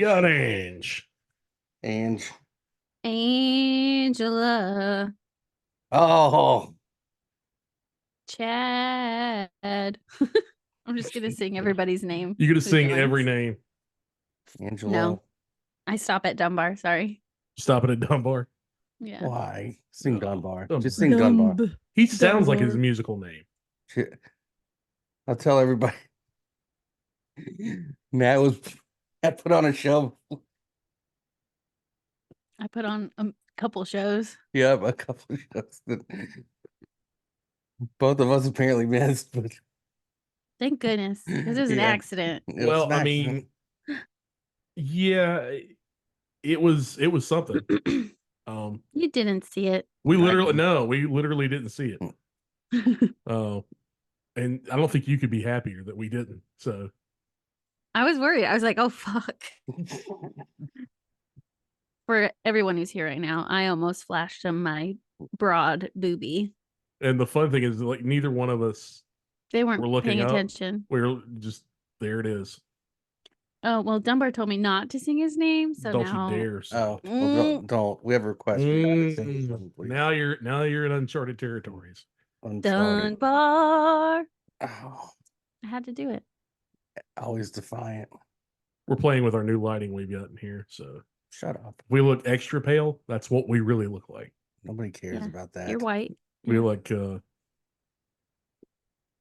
got Ange. Angela. Oh. Chad. I'm just going to sing everybody's name. You're going to sing every name. Angela. No. I stop at Dunbar. Sorry. Stopping at Dunbar? Yeah. Why? Sing Dunbar. Dunbar. Just sing Dunbar. He sounds like his musical name. Shit. I'll tell everybody. Matt put on a show. I put on a couple shows. Yeah, a couple of shows that both of us apparently missed, but Thank goodness. Because it was an accident. Well, I mean, yeah, it was something. You didn't see it. We literally didn't see it. And I don't think you could be happier that we didn't. So I was worried. I was like, oh, fuck. For everyone who's here right now, I almost flashed him my broad boobie. And the fun thing is, like, neither one of us They weren't were paying attention. We're just, there it is. Oh, well, Dunbar told me not to sing his name, so don't now... you dare. Oh, well, don't. We have a request. Now you're in uncharted territories. Dunbar. Oh, I had to do it. always defiant. We're playing with our new lighting we've got in here, so shut up. If we look extra pale, that's what we really look like. Nobody cares about that. You're white. We look like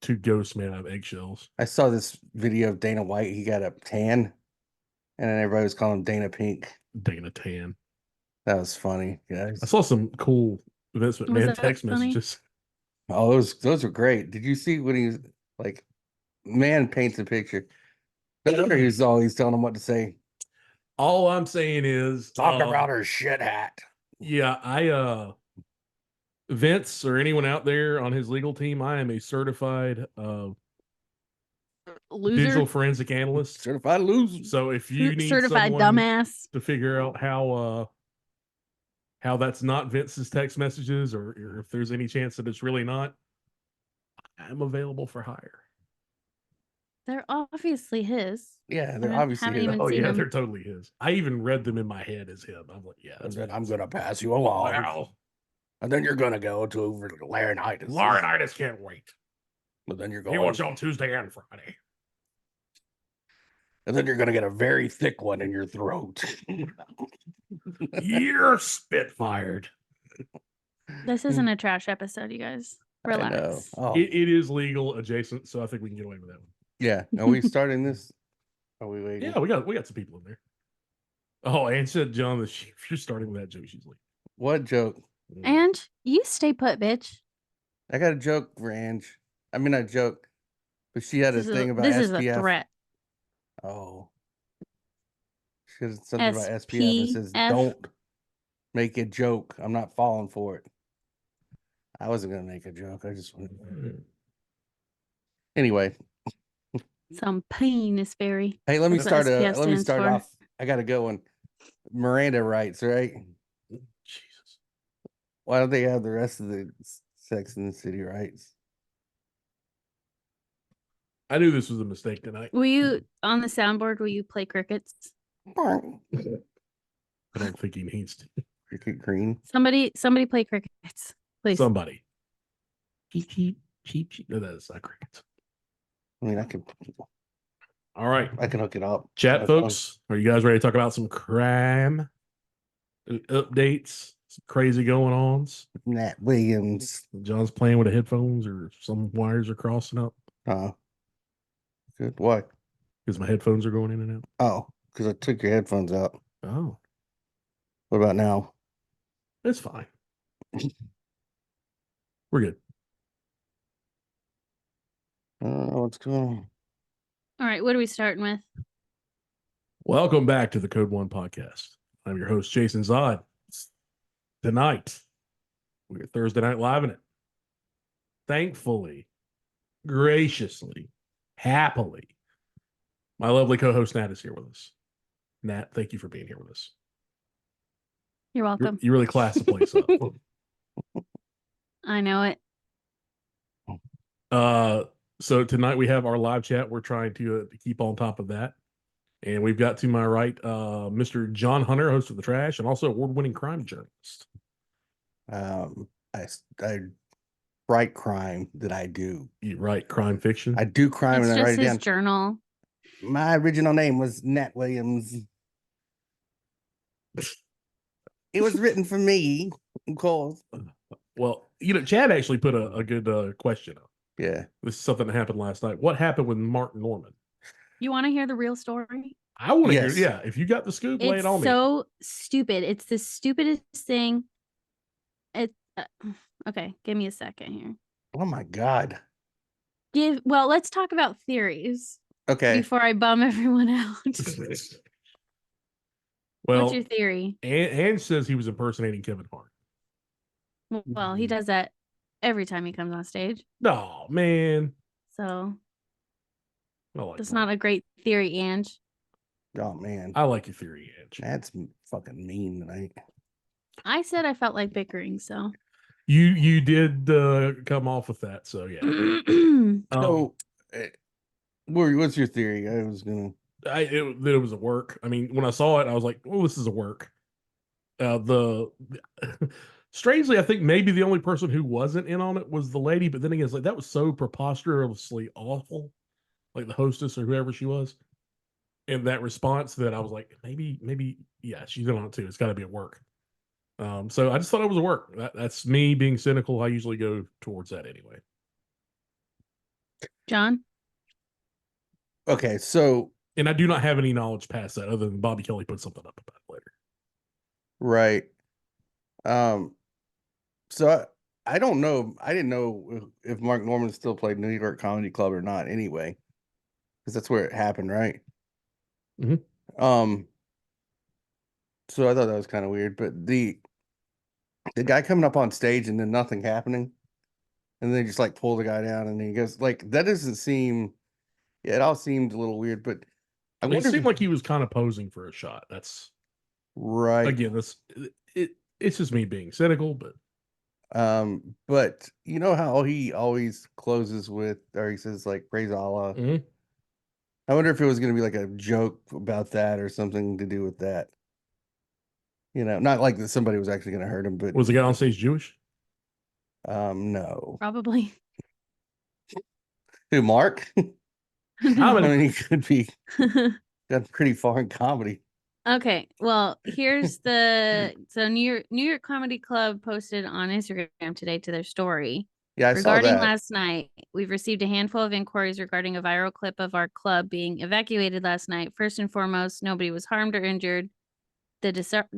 two ghosts made out of eggshells. I saw this video of Dana White. He got a tan, and then everybody was calling him Dana Pink. Dana Tan. That was funny, guys. I saw some cool Vince McMahon text messages. Oh, those were great. Did you see when he was like, man paints a picture? No wonder he's always telling him what to say. All I'm saying is talk about her shit hat. Yeah, Vince or anyone out there on his legal team, I am a certified digital forensic analyst. Certified loser. So if you need certified dumbass to figure out how that's not Vince's text messages, or if there's any chance that it's really not, I'm available for hire. They're obviously his. Yeah, they're obviously his. Oh yeah, they're totally his. I even read them in my head as him. I'm like, yeah, that's I'm gonna pass you along. Wow. And then you're gonna go to over to Laurinaitis. Laurinaitis can't wait. But then you're going. He wants you on Tuesday and Friday. And then you're gonna get a very thick one in your throat. You're spitfired. This isn't a trash episode, you guys. Relax. Oh. It is legal adjacent, so I think we can get away with that one. Yeah. Are we starting this? Are we waiting? Yeah, we got some people in there. Oh, Anne said, John, if you're starting with that joke, she's leaving. What joke? And you stay put, bitch. I got a joke for Ange. I mean, a joke, but she had a thing about SPF. This is a threat. Oh. She had something about SPF. It says, don't make a joke. I'm not falling for it. I wasn't going to make a joke. I just wanted Anyway. Some penis fairy. Hey, let me start off. I got to go one. Miranda writes, right? Jesus. Why don't they have the rest of the Sex in the City rights? I knew this was a mistake tonight. Will you, on the soundboard, will you play crickets? I don't think he needs to. Cricket green. Somebody play crickets, please. Somebody. Cheap. No, that is not crickets. I mean, I can. All right. I can hook it up. Chat, folks. Are you guys ready to talk about some crime updates? Some crazy going ons? Nat Williams. John's playing with the headphones, or some wires are crossing up. Good. Why? Because my headphones are going in and out. Oh, because I took your headphones out. Oh. What about now? It's fine. We're good. What's going on? All right, what are we starting with? Welcome back to the Code One podcast. I'm your host, Jason Zod. Tonight, we're Thursday Night Live in it. Thankfully, graciously, happily, my lovely co-host Nat is here with us. Nat, thank you for being here with us. You're welcome. You really class the place up. I know it. So tonight we have our live chat. We're trying to keep on top of that. And we've got to my right, Mr. John Hunter, host of The Trash, and also award-winning crime journalist. I write crime that I do. You write crime fiction? I do crime and I write it down. Journal. My original name was Nat Williams. It was written for me, of course. Well, Chad actually put a good question up. Yeah. This is something that happened last night. What happened with Mark Norman? You want to hear the real story? I want to hear. Yeah, if you got the scoop, lay it on me. It's so stupid. It's the stupidest thing. It's okay. Give me a second here. Oh my God. Well, let's talk about theories. Okay. Before I bum everyone out. Well, what's your theory? Ange says he was impersonating Kevin Hart. Well, he does that every time he comes on stage. Oh man. So like that's not a great theory, Ange. Oh man. I like your theory, Ange. That's fucking mean tonight. I said I felt like bickering, so you did come off with that, so yeah. So what's your theory? I was gonna it was a work. I mean, when I saw it, I was like, "Oh, this is a work." Strangely, I think maybe the only person who wasn't in on it was the lady, but then again, it's like that was so preposterously awful, like the hostess or whoever she was, in that response that I was like, maybe, yeah, she's in on it too. It's got to be a work. So I just thought it was a work. That's me being cynical. I usually go towards that anyway. John? Okay, so... And I do not have any knowledge past that other than Bobby Kelly put something up about it later. Right. So I don't know. I didn't know if Mark Norman still played New York Comedy Club or not anyway. Because that's where it happened, right? Mm-hmm. So I thought that was kind of weird. But the guy coming up on stage and then nothing happening. And then just like pull the guy down and then he goes, like, that doesn't seem... Yeah, it all seemed a little weird, but it seemed like he was kind of posing for a shot. That's right. Again, it's just me being cynical, but you know how he always closes with, or he says like praise Allah. Mm-hmm. I wonder if it was going to be like a joke about that or something to do with that. Not like that somebody was actually going to hurt him, but was the guy on stage Jewish? No, probably. Who, Mark? I mean, he could be got pretty far in comedy. Okay, well, here's the New York Comedy Club posted on Instagram today to their story. Yeah, I regarding saw that. Last night, we've received a handful of inquiries regarding a viral clip of our club being evacuated last night. First and foremost, nobody was harmed or injured. The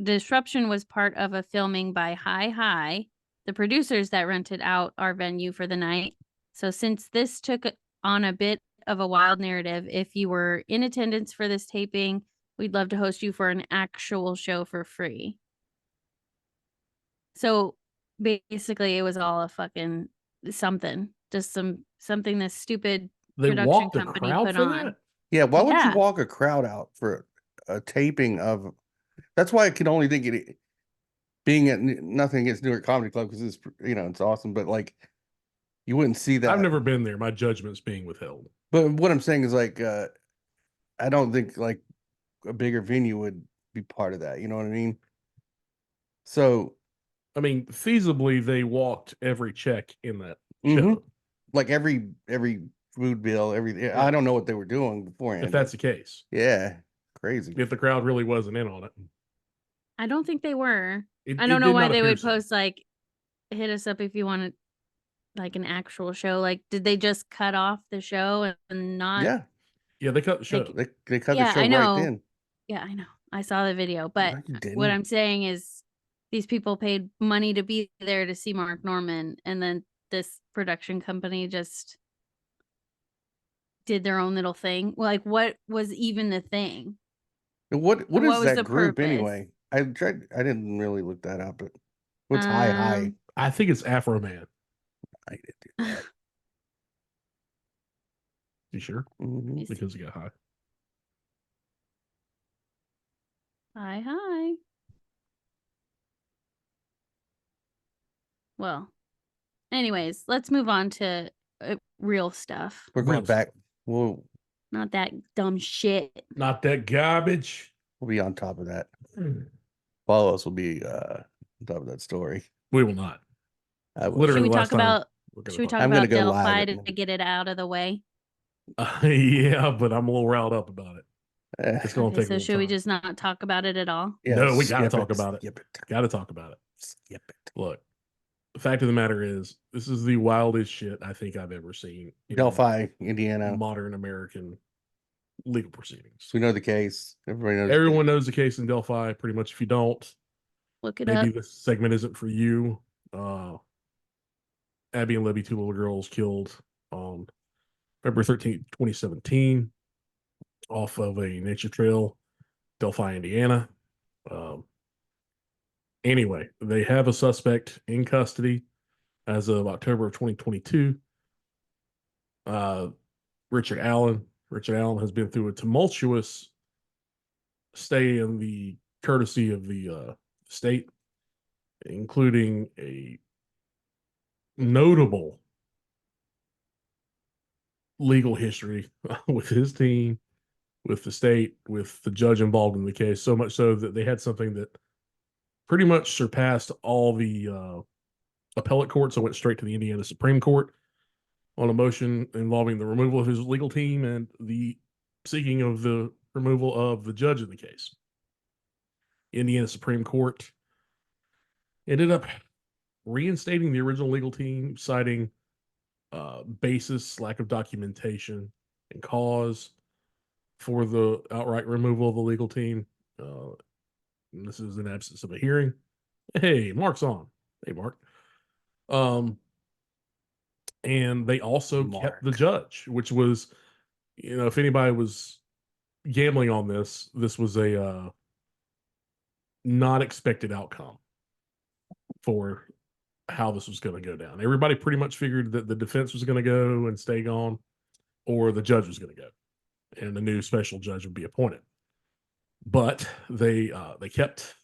disruption was part of a filming by Hi, the producers that rented out our venue for the night. So since this took on a bit of a wild narrative, if you were in attendance for this taping, we'd love to host you for an actual show for free. So basically, it was all a fucking something, just something this stupid production company put on. That? Yeah, why would you walk a crowd out for a taping of? That's why I can only think it being at nothing against New York Comedy Club because it's it's awesome, but like you wouldn't see that. I've never been there. My judgment's being withheld. But what I'm saying is like I don't think like a bigger venue would be part of that. You know what I mean? So, I mean, feasibly, they walked every check in that show. Like every food bill, everything. Yeah. I don't know what they were doing beforehand. If that's the case. Yeah. Crazy. If the crowd really wasn't in on it. I don't think they were. I don't know why they would post like, hit us up if you want to, like an actual show. Like, did they just cut off the show and not? Yeah, they cut the show. They cut the show right then. Yeah, I know. I saw the video, but what I'm saying is these people paid money to be there to see Mark Norman, and then this production company just did their own little thing. Like, what was even the thing? What is that group anyway? I didn't really look that up, but what's Hi? I think it's Afro Man. I didn't do that. You sure? Because he got high. Hi. Well, anyways, let's move on to real stuff. We're going back. We'll Not that dumb shit. Not that garbage. We'll be on top of that. All of us will be on top of that story. We will not. I will. Literally Should we last talk time about? Should we talk I'm gonna about go live Delphi at to get it out of the way? Yeah, but I'm a little riled up about it. It's going to Okay, take a so little should we time. just not talk about it at all? Yeah, No, we got to skip talk about it. Skip it. Got to talk about it. Skip it. Look, the fact of the matter is, this is the wildest shit I think I've ever seen in Delphi, Indiana. modern American legal proceedings. We know the case. Everybody knows. Everyone knows the case in Delphi. Pretty much, if you don't, Look it maybe up. this segment isn't for you. Abby and Libby, two little girls, killed on February 13th, 2017, off of a nature trail, Delphi, Indiana. Anyway, they have a suspect in custody as of October of 2022. Richard Allen. Richard Allen has been through a tumultuous stay in the courtesy of the state, including a notable legal history with his team, with the state, with the judge involved in the case, so much so that they had something that pretty much surpassed all the appellate courts. So went straight to the Indiana Supreme Court on a motion involving the removal of his legal team and the seeking of the removal of the judge in the case. Indiana Supreme Court ended up reinstating the original legal team, citing basis, lack of documentation, and cause for the outright removal of the legal team. And this is in absence of a hearing. Hey, Mark's on. Hey, Mark. And they also kept the judge, which was, if anybody was gambling on this, this was a not expected outcome for how this was going to go down. Everybody pretty much figured that the defense was going to go and stay gone, or the judge was going to go, and the new special judge would be appointed. But they kept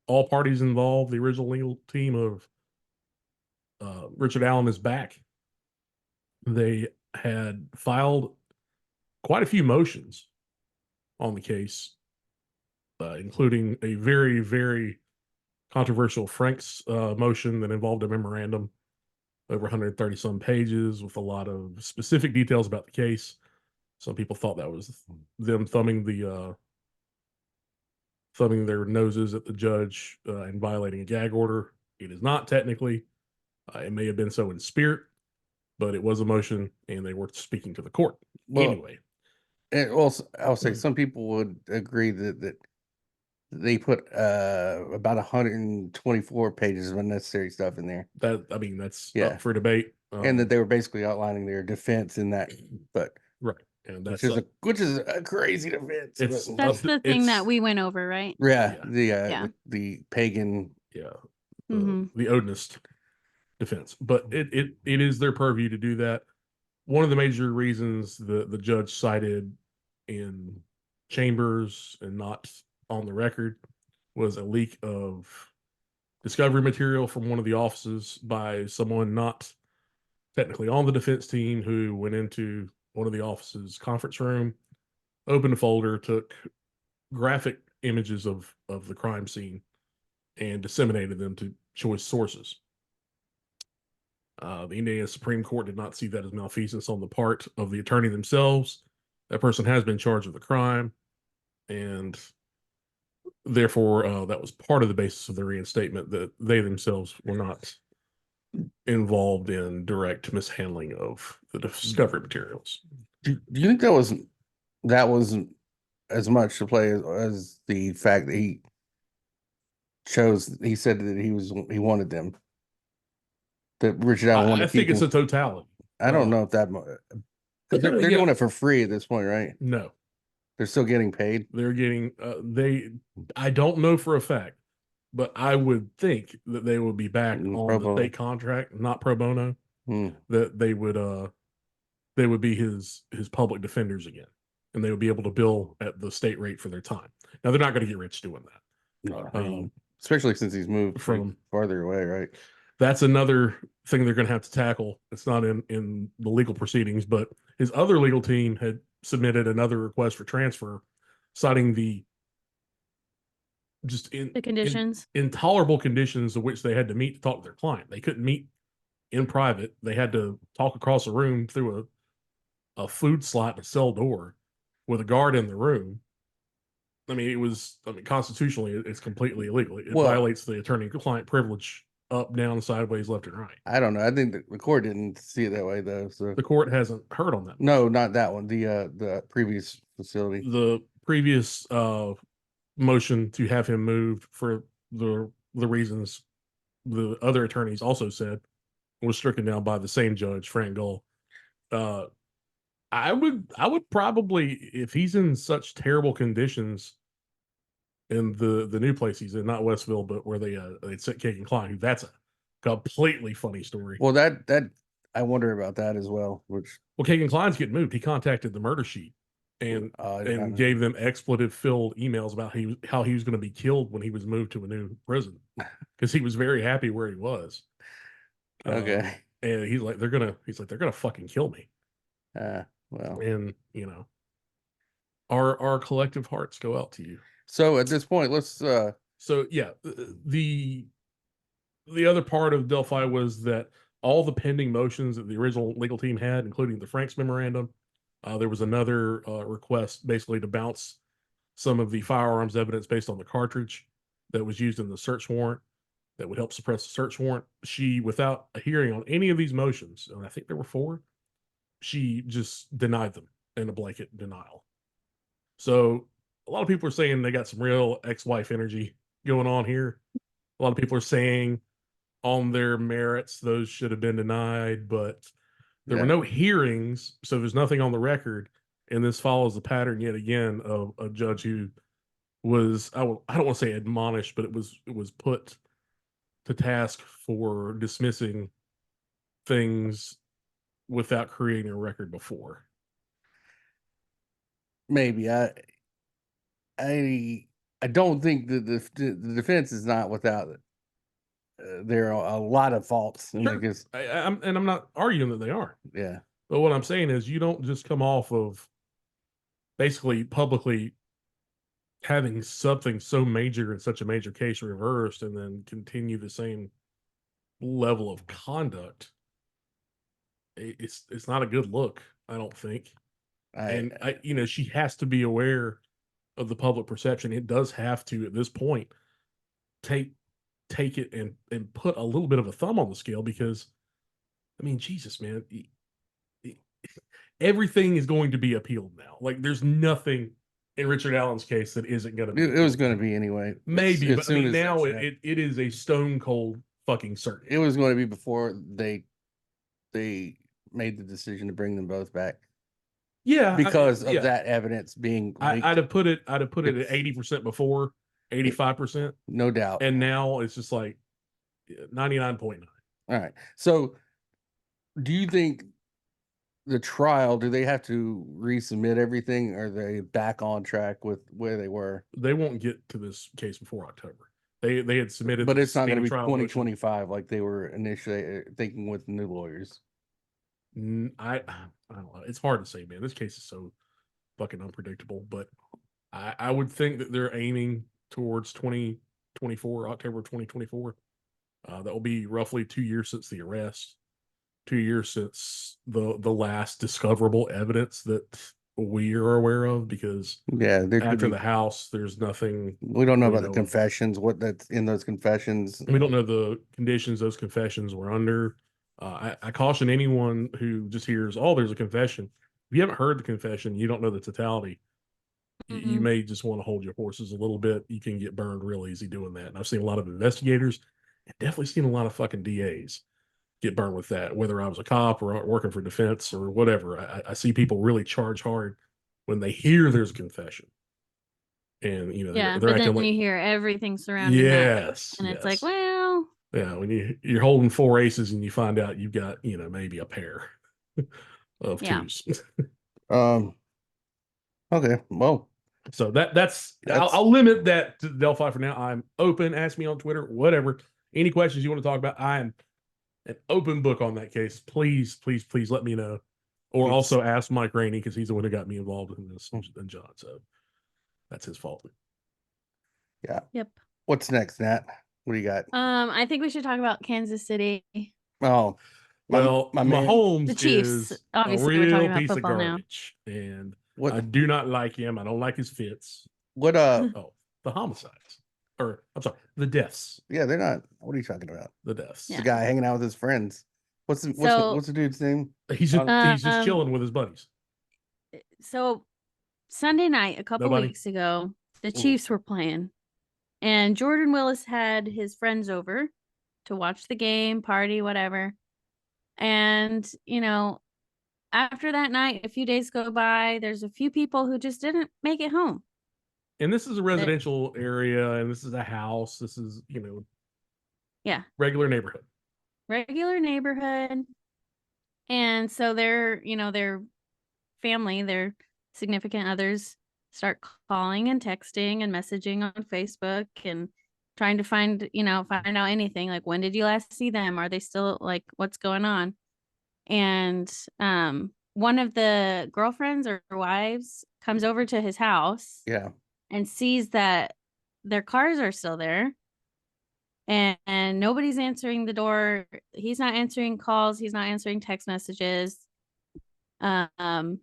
all parties involved. The original legal team of Richard Allen is back. They had filed quite a few motions on the case, including a very, very controversial Franks motion that involved a memorandum over 130 some pages with a lot of specific details about the case. Some people thought that was them thumbing their noses at the judge and violating a gag order. It is not technically. It may have been so in spirit, but it was a motion, and they were speaking to the court. Well, anyway, and also I'll say some people would agree that they put about 124 pages of unnecessary stuff in there. That's up for debate, and that they were basically outlining their defense in that. But right, and that's which is a crazy defense. That's the thing that we went over, right? Yeah, the pagan, the Odinist defense, but it is their purview to do that. One of the major reasons the judge cited in chambers and not on the record was a leak of discovery material from one of the offices by someone not technically on the defense team, who went into one of the offices' conference room, opened a folder, took graphic images of the crime scene, and disseminated them to choice sources. The Indiana Supreme Court did not see that as malfeasance on the part of the attorney themselves. That person has been charged with a crime, and therefore that was part of the basis of the reinstatement, that they themselves were not involved in direct mishandling of the discovery materials. Do you think that wasn't as much to play as the fact that he said that he wanted them? That Richard Allen wanted. I think it's a totality. I don't know if that, because they're doing it for free at this point, right? No, they're still getting paid. They're getting I don't know for a fact, but I would think that they would be back on the state contract, not pro bono. That they would be his public defenders again, and they would be able to bill at the state rate for their time. Now they're not going to get rich doing that, especially since he's moved from farther away, right? That's another thing they're going to have to tackle. It's not in the legal proceedings, but his other legal team had submitted another request for transfer, citing the conditions, intolerable conditions of which they had to meet to talk to their client. They couldn't meet in private. They had to talk across the room through a food slot and a cell door with a guard in the room. I mean, constitutionally, it's completely illegal. It violates the attorney-client privilege up, down, sideways, left, and right. I don't know. I think the court didn't see it that way, though. So the court hasn't heard on that. No, not that one. The previous facility. The previous motion to have him moved for the reasons the other attorneys also said was stricken down by the same judge, Frank Gull. I would probably, if he's in such terrible conditions in the new place he's in, not Westville, but where they sent Kegan Kline, that's a completely funny story. Well, that I wonder about that as well. Well, Kegan Kline's getting moved. He contacted the murder sheet and gave them expletive-filled emails about how he was going to be killed when he was moved to a new prison, because he was very happy where he was. Okay. And he's like, they're gonna fucking kill me. Well, and our collective hearts go out to you. So at this point, let's so yeah, the other part of Delphi was that all the pending motions that the original legal team had, including the Franks memorandum, there was another request basically to bounce some of the firearms evidence based on the cartridge that was used in the search warrant that would help suppress the search warrant. She, without a hearing on any of these motions, and I think there were 4, she just denied them in a blanket denial. So a lot of people are saying they got some real ex-wife energy going on here. A lot of people are saying on their merits, those should have been denied, but there were no hearings, so there's nothing on the record. And this follows the pattern yet again of a judge who was, I don't want to say admonished, but it was put to task for dismissing things without creating a record before. Maybe I don't think that the defense is not without it. There are a lot of faults. Sure. I'm not arguing that they aren't. Yeah. But what I'm saying is you don't just come off of basically publicly having something so major in such a major case reversed and then continue the same level of conduct. It's not a good look, I don't think. She has to be aware of the public perception. It does have to, at this point, take it and put a little bit of a thumb on the scale, because I mean, Jesus, man, everything is going to be appealed now. Like, there's nothing in Richard Allen's case that isn't going to be. It was going to be anyway. Maybe, but I mean, now it is a stone cold fucking certain. It was going to be before they made the decision to bring them both back. Yeah, because of that evidence being. I'd have put it at 80% before, 85%, no doubt. And now it's just like 99.9. All right. So, do you think the trial, do they have to resubmit everything? Or are they back on track with where they were? They won't get to this case before October. They had submitted, but it's not going to be 2025 like they were initially thinking with new lawyers. I don't know. It's hard to say, man. This case is so fucking unpredictable, but I would think that they're aiming towards 2024, October 2024. That will be roughly 2 years since the arrest, 2 years since the last discoverable evidence that we are aware of, because after the house, there's nothing. We don't know about the confessions, what that's in those confessions. We don't know the conditions those confessions were under. I caution anyone who just hears, oh, there's a confession. If you haven't heard the confession, you don't know the totality. You may just want to hold your horses a little bit. You can get burned real easy doing that. And I've seen a lot of investigators and definitely seen a lot of fucking DAs get burned with that, whether I was a cop or working for defense or whatever. I see people really charge hard when they hear there's a confession. And, they're but then you hear everything surrounding that. And it's like, well. Yeah, when you're holding 4 aces and you find out you've got, maybe a pair of twos. Okay, well. So that's I'll limit that to Delphi for now. I'm open. Ask me on Twitter, whatever. Any questions you want to talk about, I'm an open book on that case. Please let me know. Or also ask Mike Rainey because he's the one who got me involved in this and John. So that's his fault. Yeah. Yep. What's next, Nat? What do you got? I think we should talk about Kansas City. Oh, well, Mahomes the Chiefs. is Obviously, a we're real talking about piece of football now. garbage, and what? I do not like him. I don't like his fits. What? Oh, the homicides, or I'm sorry, the deaths. Yeah, they're not. What are you talking about? The deaths. The guy hanging out with his friends. What's the dude's name? He's just chilling with his buddies. So Sunday night, a couple weeks ago, the Chiefs were playing, and Jordan Willis had his friends over to watch the game, party, whatever. And, after that night, a few days go by, there's a few people who just didn't make it home. And this is a residential area, and this is a house. This is, regular neighborhood. Regular neighborhood. And so their family, their significant others start calling and texting and messaging on Facebook and trying to find out anything. Like, when did you last see them? Are they still, like, what's going on? And one of the girlfriends or wives comes over to his house and sees that their cars are still there, and nobody's answering the door. He's not answering calls. He's not answering text messages. And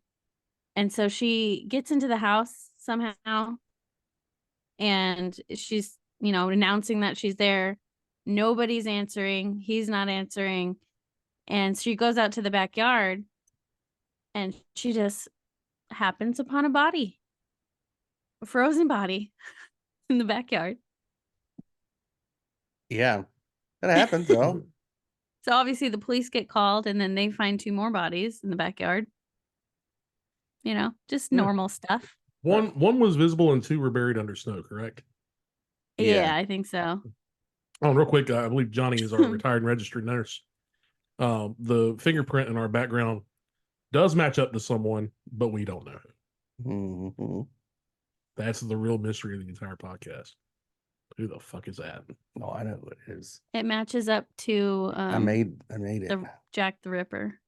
so she gets into the house somehow, and she's, announcing that she's there. Nobody's answering. He's not answering. And she goes out to the backyard, and she just happens upon a body, a frozen body in the backyard. Yeah, that happens though. So obviously the police get called, and then they find 2 more bodies in the backyard. Just normal stuff. One was visible and 2 were buried under snow, correct? Yeah, I think so. Oh, real quick, I believe Johnny is our retired and registered nurse. The fingerprint in our background does match up to someone, but we don't know who. Mm-hmm. That's the real mystery of the entire podcast. Who the fuck is that? No, I know who it is. It matches up to I made it. Jack the Ripper.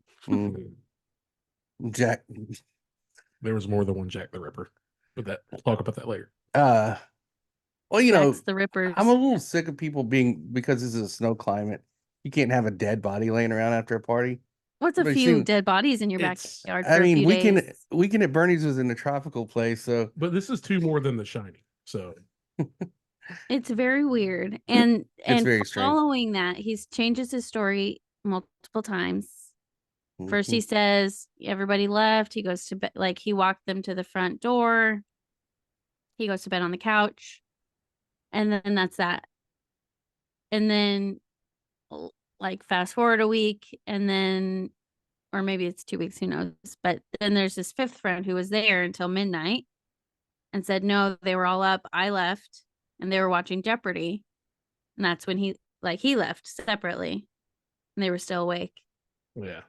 Jack. There was more than one Jack the Ripper, but we'll talk about that later. Well, Jack's the Ripper. I'm a little sick of people because this is a snow climate. You can't have a dead body laying around after a party. What's a few dead bodies in your backyard? I mean, weekend at Bernie's was in a tropical place, so. But this is 2 more than The Shining, so. It's very weird, and very following that, he changes his story multiple times. First, he says everybody left. He goes to bed, like he walked them to the front door. He goes to bed on the couch, and then that's that. And then, like, fast forward a week, and then, or maybe it's 2 weeks, who knows? But then there's this 5th friend who was there until midnight and said, no, they were all up. I left, and they were watching Jeopardy. And that's when he left separately, and they were still awake. Yeah.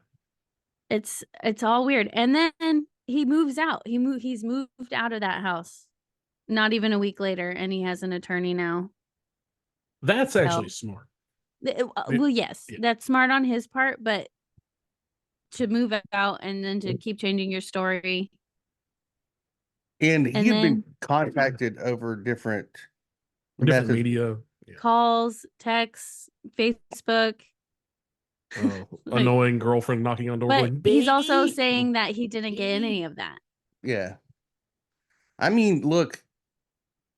It's all weird. And then he moves out. He's moved out of that house not even a week later, and he has an attorney now. That's actually smart. Well, yes, that's smart on his part, but to move out and then to keep changing your story. And he had been contacted over different media, calls, texts, Facebook. Annoying girlfriend knocking on doors. But he's also saying that he didn't get any of that. Yeah. I mean, look,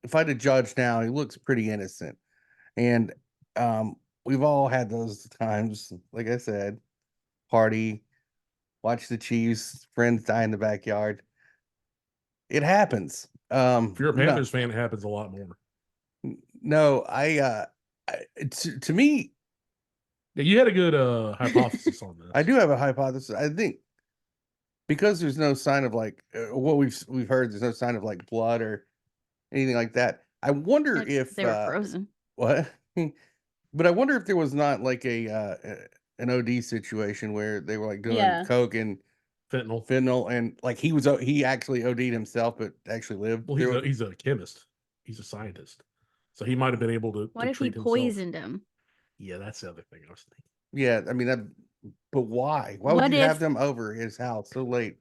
if I had to judge now, he looks pretty innocent. And we've all had those times, like I said, party, watch the Chiefs, friends die in the backyard. It happens. If you're a Panthers fan, it happens a lot more. No, to me, you had a good hypothesis on this. I do have a hypothesis. I think because there's no sign of like what we've heard, there's no sign of like blood or anything like that. I wonder if they were frozen. What? But I wonder if there was not like an OD situation where they were like doing coke and fentanyl, and like he actually OD'd himself, but actually lived. Well, he's a chemist. He's a scientist, so he might have been able to. What if he poisoned him? Yeah, that's the other thing I was thinking. Yeah, I mean But why? Why would you have them over his house so late?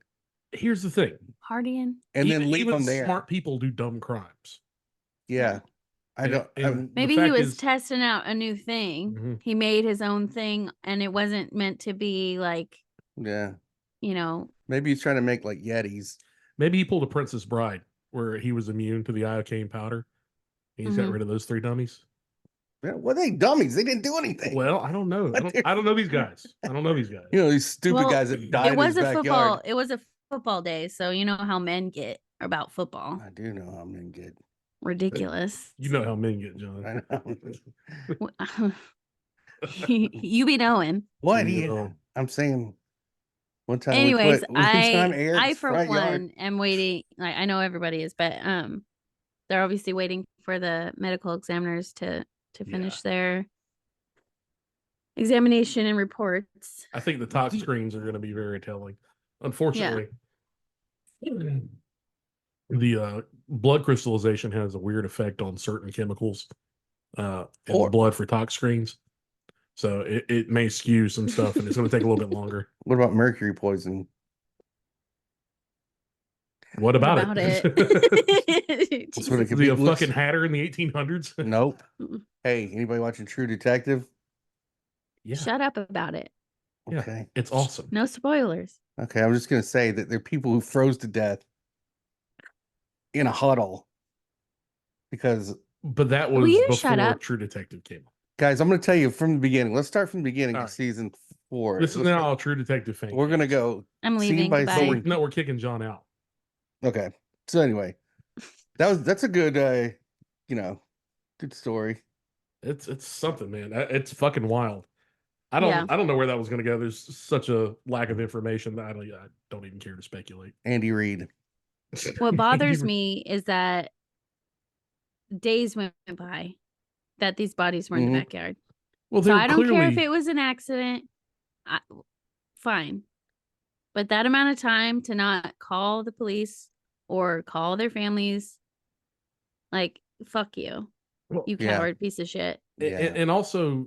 Here's the thing. Partying. And then leave even them there. Smart people do dumb crimes. Yeah. I don't. Maybe he was testing out a new thing. Mm-hmm. He made his own thing, and it wasn't meant to be like. Yeah. You know. Maybe he's trying to make like Yetis. Maybe he pulled a Princess Bride where he was immune to the iocane powder. He's got rid of those 3 dummies. Yeah, well, they dummies. They didn't do anything. Well, I don't know. I don't know these guys. You know, these stupid guys that died it was in his backyard. It was a football day, so you know how men get about football. I do know how men get. Ridiculous. You know how men get, John. I know. You be knowing. What? I'm saying. One time. Anyways, I for one am waiting. Like I know everybody is, but they're obviously waiting for the medical examiners to finish their examination and reports. I think the tox screens are going to be very telling. Unfortunately, the blood crystallization has a weird effect on certain chemicals in the blood for tox screens. So it may skew some stuff, and it's going to take a little bit longer. What about mercury poison? What about it? That's what it could be. Be a fucking hatter in the 1800s? Nope. Hey, anybody watching True Detective? Yeah. Shut up about it. Okay. Yeah, it's awesome. No spoilers. Okay, I'm just gonna say that there are people who froze to death in a huddle because. But that was before True Detective came on. Guys, I'm gonna tell you from the beginning. Let's start from the beginning of season 4. This is now a True Detective fan. We're gonna go. I'm leaving. No, we're kicking John out. Okay. So anyway, that's a good good story. It's something, man. It's fucking wild. I don't know where that was going to go. There's such a lack of information that I don't even care to speculate. Andy Reid. What bothers me is that days went by that these bodies were in the backyard. Well, so I don't care if it was an accident. Fine. But that amount of time to not call the police or call their families, like, fuck you. You coward piece of shit. Yeah. And also,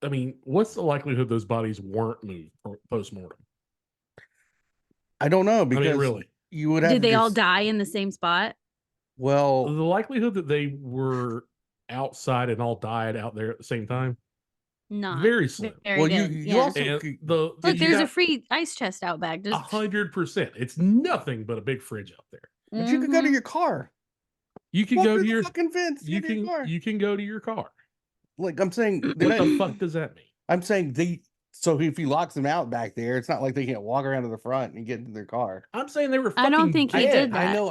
I mean, what's the likelihood those bodies weren't moved post-mortem? I don't know, because really, you would have. Did they all die in the same spot? Well, the likelihood that they were outside and all died out there at the same time, not very slim. Well, you also look. There's a free ice chest out back. 100%. It's nothing but a big fridge out there. But you could go to your car. You can go to your fucking fence. You can go to your car. Like I'm saying, what the fuck does that mean? I'm saying so if he locks them out back there, it's not like they can't walk around to the front and get into their car. I'm saying they were. I don't think he did that. I know.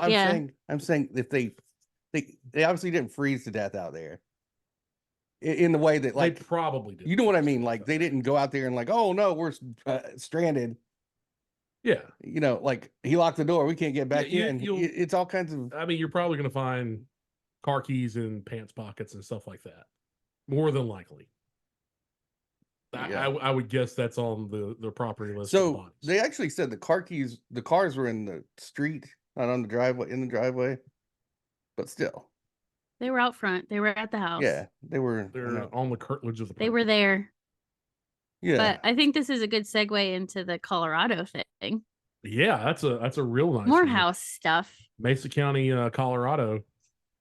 I'm saying if they obviously didn't freeze to death out there. In the way that like they probably did. You know what I mean? Like they didn't go out there and like, oh no, we're stranded. Yeah. You know, like he locked the door. We can't get back in. It's all kinds of. I mean, you're probably going to find car keys in pants pockets and stuff like that. More than likely. I would guess that's on the property list. So they actually said the cars were in the street, not on the driveway, in the driveway, but still. They were out front. They were at the house. Yeah, they're on the curtilage of the property. They were there. Yeah. But I think this is a good segue into the Colorado thing. Yeah, that's a real nice Morehouse stuff. Mesa County, Colorado.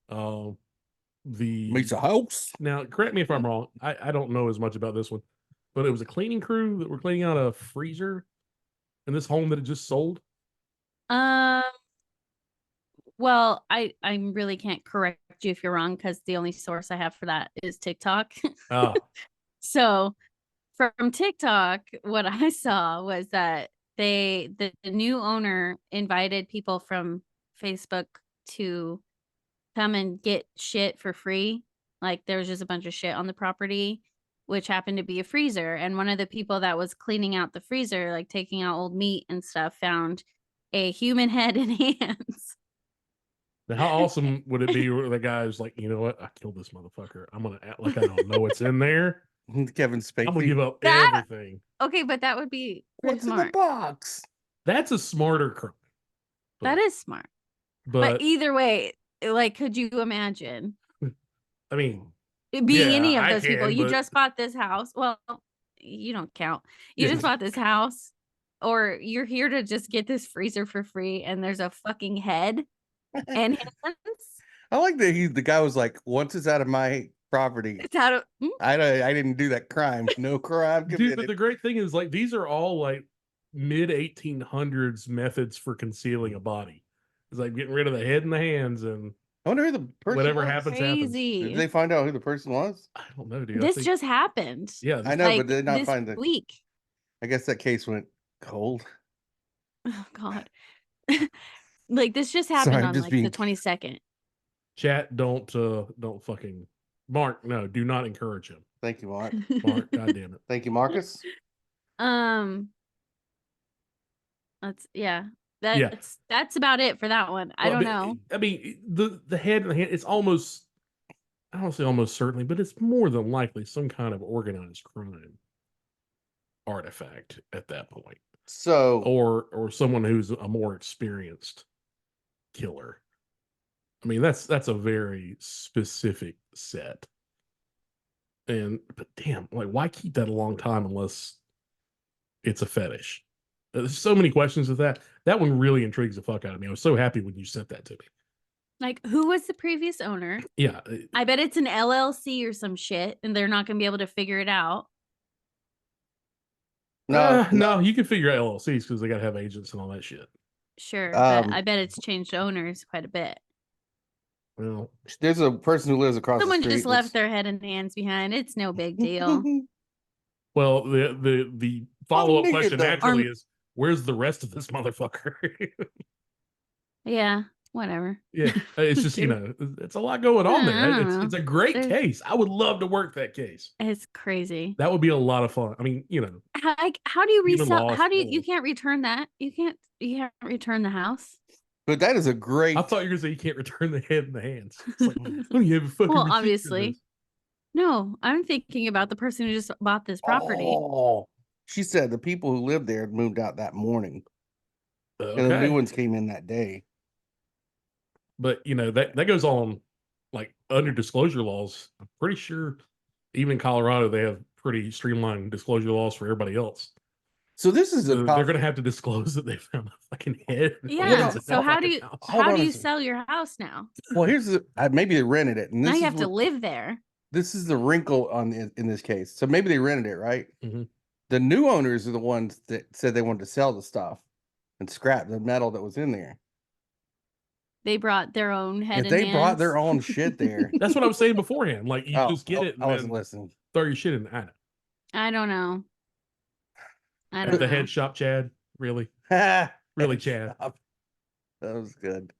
The Mesa House. Now, correct me if I'm wrong. I don't know as much about this one, but it was a cleaning crew that were cleaning out a freezer in this home that had just sold. Well, I really can't correct you if you're wrong because the only source I have for that is TikTok. Oh. So from TikTok, what I saw was that the new owner invited people from Facebook to come and get shit for free. Like there was just a bunch of shit on the property, which happened to be a freezer. And one of the people that was cleaning out the freezer, like taking out old meat and stuff, found a human head and hands. Now, how awesome would it be where the guy's like, you know what? I killed this motherfucker. I'm going to act like I don't know what's in there. Kevin Spacey. I'm going to give up everything. Okay, but that would be what's smart. In the box? That's a smarter crime. That is smart. But either way, like, could you imagine? I mean, being any of those people. You just bought this house. Well, you don't count. You Yeah. just bought this house, or you're here to just get this freezer for free, and there's a fucking head and hands. I like that the guy was like, once it's out of my property, It's out of. I didn't do that crime. No crime committed. Dude, but the great thing is, like, these are all like mid 1800s methods for concealing a body. It's like getting rid of the head and the hands, and I wonder who the person whatever was. happens. Crazy. Did they find out who the person was? I don't know, dude. This just happened. Yeah, I know, Like, but did they not this find the week. I guess that case went cold. Oh God. Like this just happened Sorry, on just like being- the 22nd. Chat, don't fucking Mark. No, do not encourage him. Thank you, Mark. Mark, God damn it. Thank you, Marcus. That's about it for that one. I don't know. I mean, the head and the hand, it's almost, I don't say almost certainly, but it's more than likely some kind of organized crime artifact at that point. So, Or someone who's a more experienced killer. I mean, that's a very specific set. But damn, like, why keep that a long time unless it's a fetish? There's so many questions with that. That one really intrigues the fuck out of me. I was so happy when you sent that to me. Like, who was the previous owner? Yeah. I bet it's an LLC or some shit, and they're not going to be able to figure it out. No, you can figure out LLCs because they got to have agents and all that shit. Sure, but I bet it's changed owners quite a bit. Well, there's a person who lives across Someone the street. just left their head and hands behind. It's no big deal. well, the follow-up question naturally Or- is, where's the rest of this motherfucker? Yeah, whatever. Yeah, it's just, it's a lot going on I there. don't know. It's a great There's- case. I would love to work that case. It's crazy. That would be a lot of fun. I mean, How do you Human resell? loss, How do you well. can't return that? You can't return the house. But that is a great. I thought you were gonna say you can't return the head and the hands. It's like, oh, you have a fucking Well, receipt for obviously. this. No, I'm thinking about the person who just bought this property. Oh, she said the people who lived there moved out that morning, and the Okay. new ones came in that day. But that goes on like under disclosure laws. I'm pretty sure even in Colorado they have pretty streamlined disclosure laws for everybody else. So this is So they're gonna have to disclose that they found a fucking head. and Yeah. hands in So that how do fucking you house. Hold how on do a you sec. sell your house now? Well, here's the maybe they rented it, and Now this you is have to what- live there. This is the wrinkle in this case. So maybe they rented it, right? Mhm. The new owners are the ones that said they wanted to sell the stuff and scrap the metal that was in there. They brought their own head If and they hands. brought their own shit there, That's what I was saying beforehand. Like you Oh, just get it I and wasn't then listening. throw your shit in. I know. I don't know. I At don't the know. head shop, Chad. Really, really, Chad. Stop. That was good.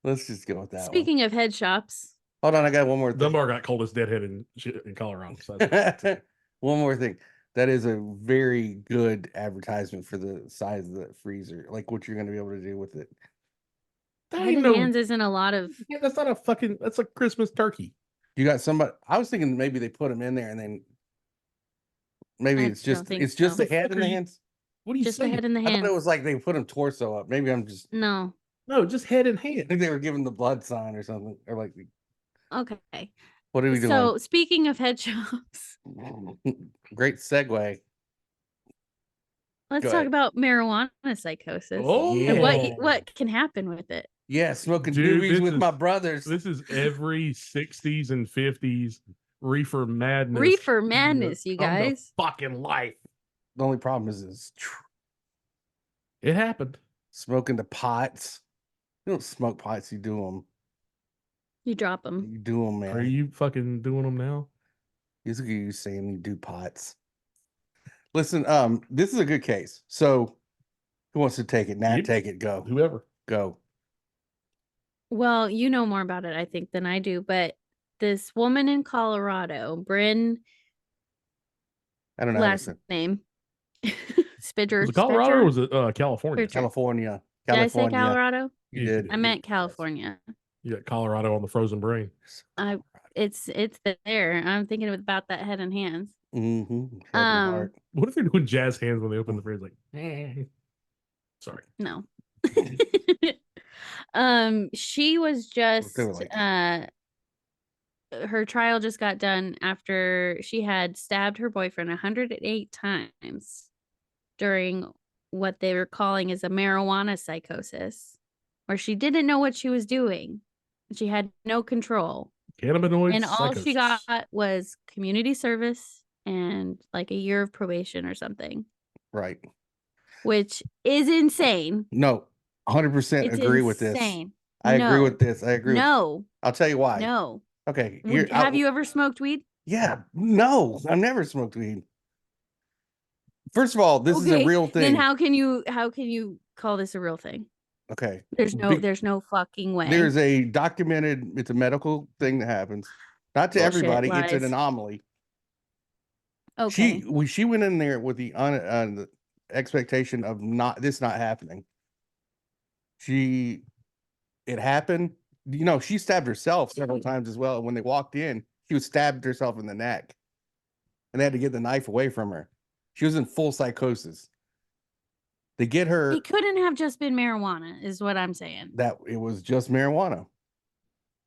Let's just go with that Speaking of head shops, one. Hold on, I got one more thing. Dunbar got coldest deadhead in Colorado. So that's- One more thing. That is a very good advertisement for the size of the freezer, like what you're going to be able to do with it. that head ain't and no- hands isn't a lot of. yeah, that's not a fucking. That's a Christmas turkey. You got somebody. I was thinking maybe they put them in there and then maybe I it's just don't think it's just so. the head and the hands. What do you Just the say? head and the I thought hands. it was like they put them torso up. Maybe I'm just. No. No, just head and I hand. think they were giving the blood sign or something, or like, Okay. what are we doing? So speaking of head shops, Great segue. let's Go talk ahead. about marijuana psychosis. Oh, And Yeah. what can happen with it? Yeah, smoking Dude, doobies this with is- my brothers. This is every 60s and 50s reefer madness. Reefer madness, you come to guys. Fucking life. The only problem is It happened. smoking the pots. You don't smoke pots, you do them. You drop them. You do them, man. Are you fucking doing them now? It's like you saying you do pots. Listen, this is a good case. So who wants to take it? Nat, You- take it. Go. Whoever. Go. Well, you know more about it, I think, than I do. But this woman in Colorado, Bryn, I don't know. how to last say- name, Spidger. Was it Colorado or Spidger? was it California? Spidger. California. Did I say California. Colorado? You did. I meant California. You got Colorado on the frozen brain. It's there. I'm thinking about that head and hands. Mm-hmm. What if they're doing jazz hands when they open the fridge? Like, sorry. No. She was just they were like- her trial just got done after she had stabbed her boyfriend 108 times during what they were calling as a marijuana psychosis, where she didn't know what she was doing. She had no control. Cannabinoid And all psychosis. she got was community service and like a year of probation or something. Right. Which is insane. No, 100% agree with this. I agree with this. I agree. No. I'll tell you why. No. Okay. Have you ever smoked weed? Yeah. No, I've never smoked weed. First of all, this is a real thing. Then how can you call this a real thing? Okay. There's no fucking way. There's a documented, it's a medical thing that happens. Not to everybody, it's an anomaly. Okay. She went in there with the expectation of not happening. It happened. You know, she stabbed herself several times as well. When they walked in, she was stabbed herself in the neck, and they had to get the knife away from her. She was in full psychosis. They get her. It couldn't have just been marijuana, is what I'm saying. That it was just marijuana.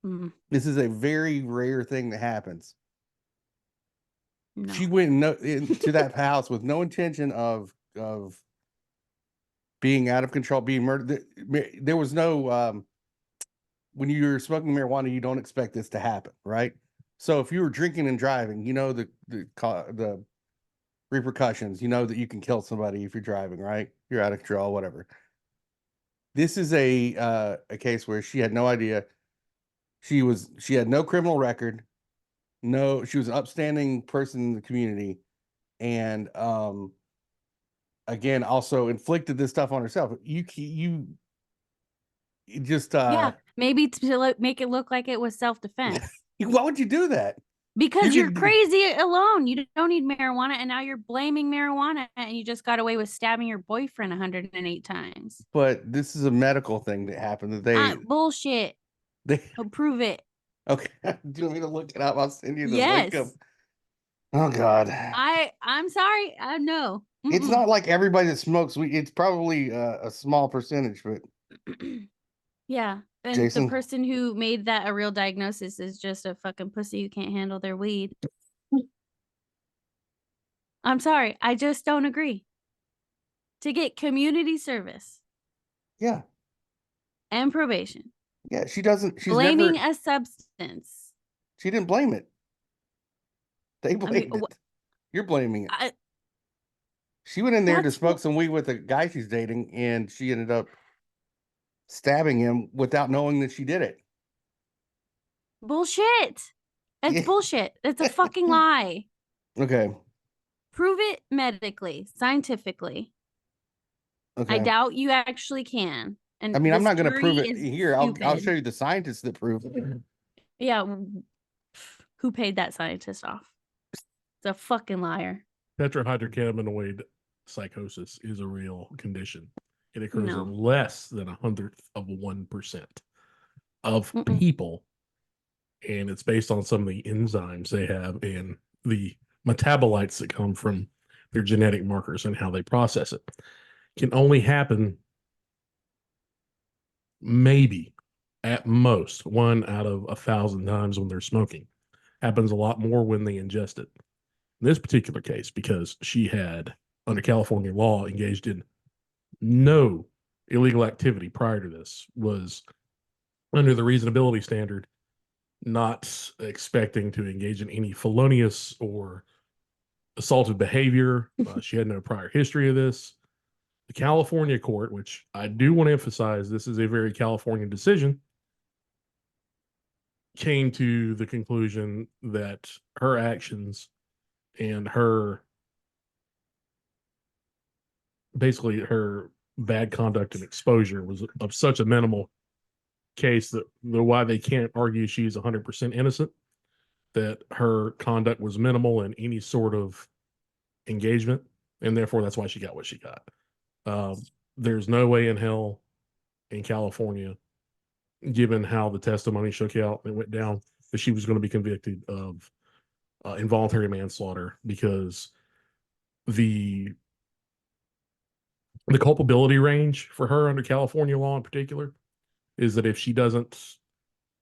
Mm. This is a very rare thing that happens. No. She went into that house with no intention of being out of control, being murdered. There was no when you're smoking marijuana, you don't expect this to happen, right? So if you were drinking and driving, you know the repercussions. You know that you can kill somebody if you're driving, right? You're out of control, whatever. This is a case where she had no idea. She had no criminal record. No, she was an upstanding person in the community, and again, also inflicted this stuff on herself. You just yeah, maybe to make it look like it was self-defense. Why would you do that? Because you're crazy alone. You don't need marijuana, and now you're blaming marijuana, and you just got away with stabbing your boyfriend 108 times. But this is a medical thing that happened. That they bullshit. Prove it. Okay, do you want me to look it up? I'll send you the link. Oh God. I'm sorry. No. It's not like everybody that smokes weed. It's probably a small percentage, but yeah. And Jason? The person who made that a real diagnosis is just a fucking pussy who can't handle their weed. I'm sorry. I just don't agree. To get community service. Yeah. And probation. Yeah, she's blaming a substance. She didn't blame it. They blamed it. You're blaming it. She went in there to smoke some weed with a guy she's dating, and she ended up stabbing him without knowing that she did it. Bullshit. That's bullshit. That's a fucking lie. Okay. Prove it medically, scientifically. Okay. I doubt you actually can. And I mean, I'm not going to prove it here. I'll show you the scientists that prove it. Yeah. Who paid that scientist off? It's a fucking liar. Tetrahydrocannabinoid psychosis is a real condition. It occurs in less than 1/100% of people. And it's based on some of the enzymes they have and the metabolites that come from their genetic markers and how they process it. Can only happen maybe at most 1 out of 1,000 times when they're smoking. Happens a lot more when they ingest it. In this particular case, because she had, under California law, engaged in no illegal activity prior to this, was under the reasonability standard, not expecting to engage in any felonious or assaultive behavior. She had no prior history of this. The California court, which I do want to emphasize, this is a very California decision, came to the conclusion that her actions and her bad conduct and exposure was of such a minimal case that why they can't argue she's 100% innocent, that her conduct was minimal in any sort of engagement, and therefore that's why she got what she got. There's no way in hell in California, given how the testimony shook out and went down, that she was going to be convicted of involuntary manslaughter, because the culpability range for her under California law in particular is that if she doesn't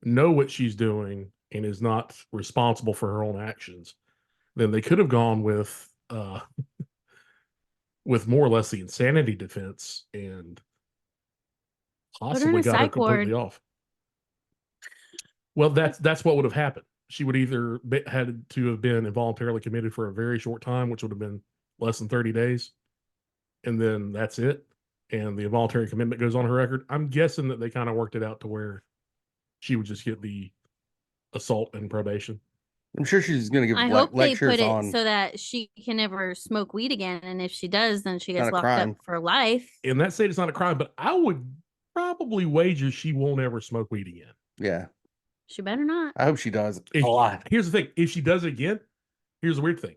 know what she's doing and is not responsible for her own actions, then they could have gone with more or less the insanity defense and possibly got her completely off. Well, that's what would have happened. She would either had to have been involuntarily committed for a very short time, which would have been less than 30 days, and then that's it. And the involuntary commitment goes on her record. I'm guessing that they kind of worked it out to where she would just get the assault and probation. I'm sure she's going to give I hope they lectures put it on so that she can never smoke weed again. And if she does, then she gets Not a locked crime. up for life. In that state, it's not a crime, but I would probably wager she won't ever smoke weed again. Yeah. She better not. I hope she does If- a lot. Here's the thing. If she does it again, here's the weird thing.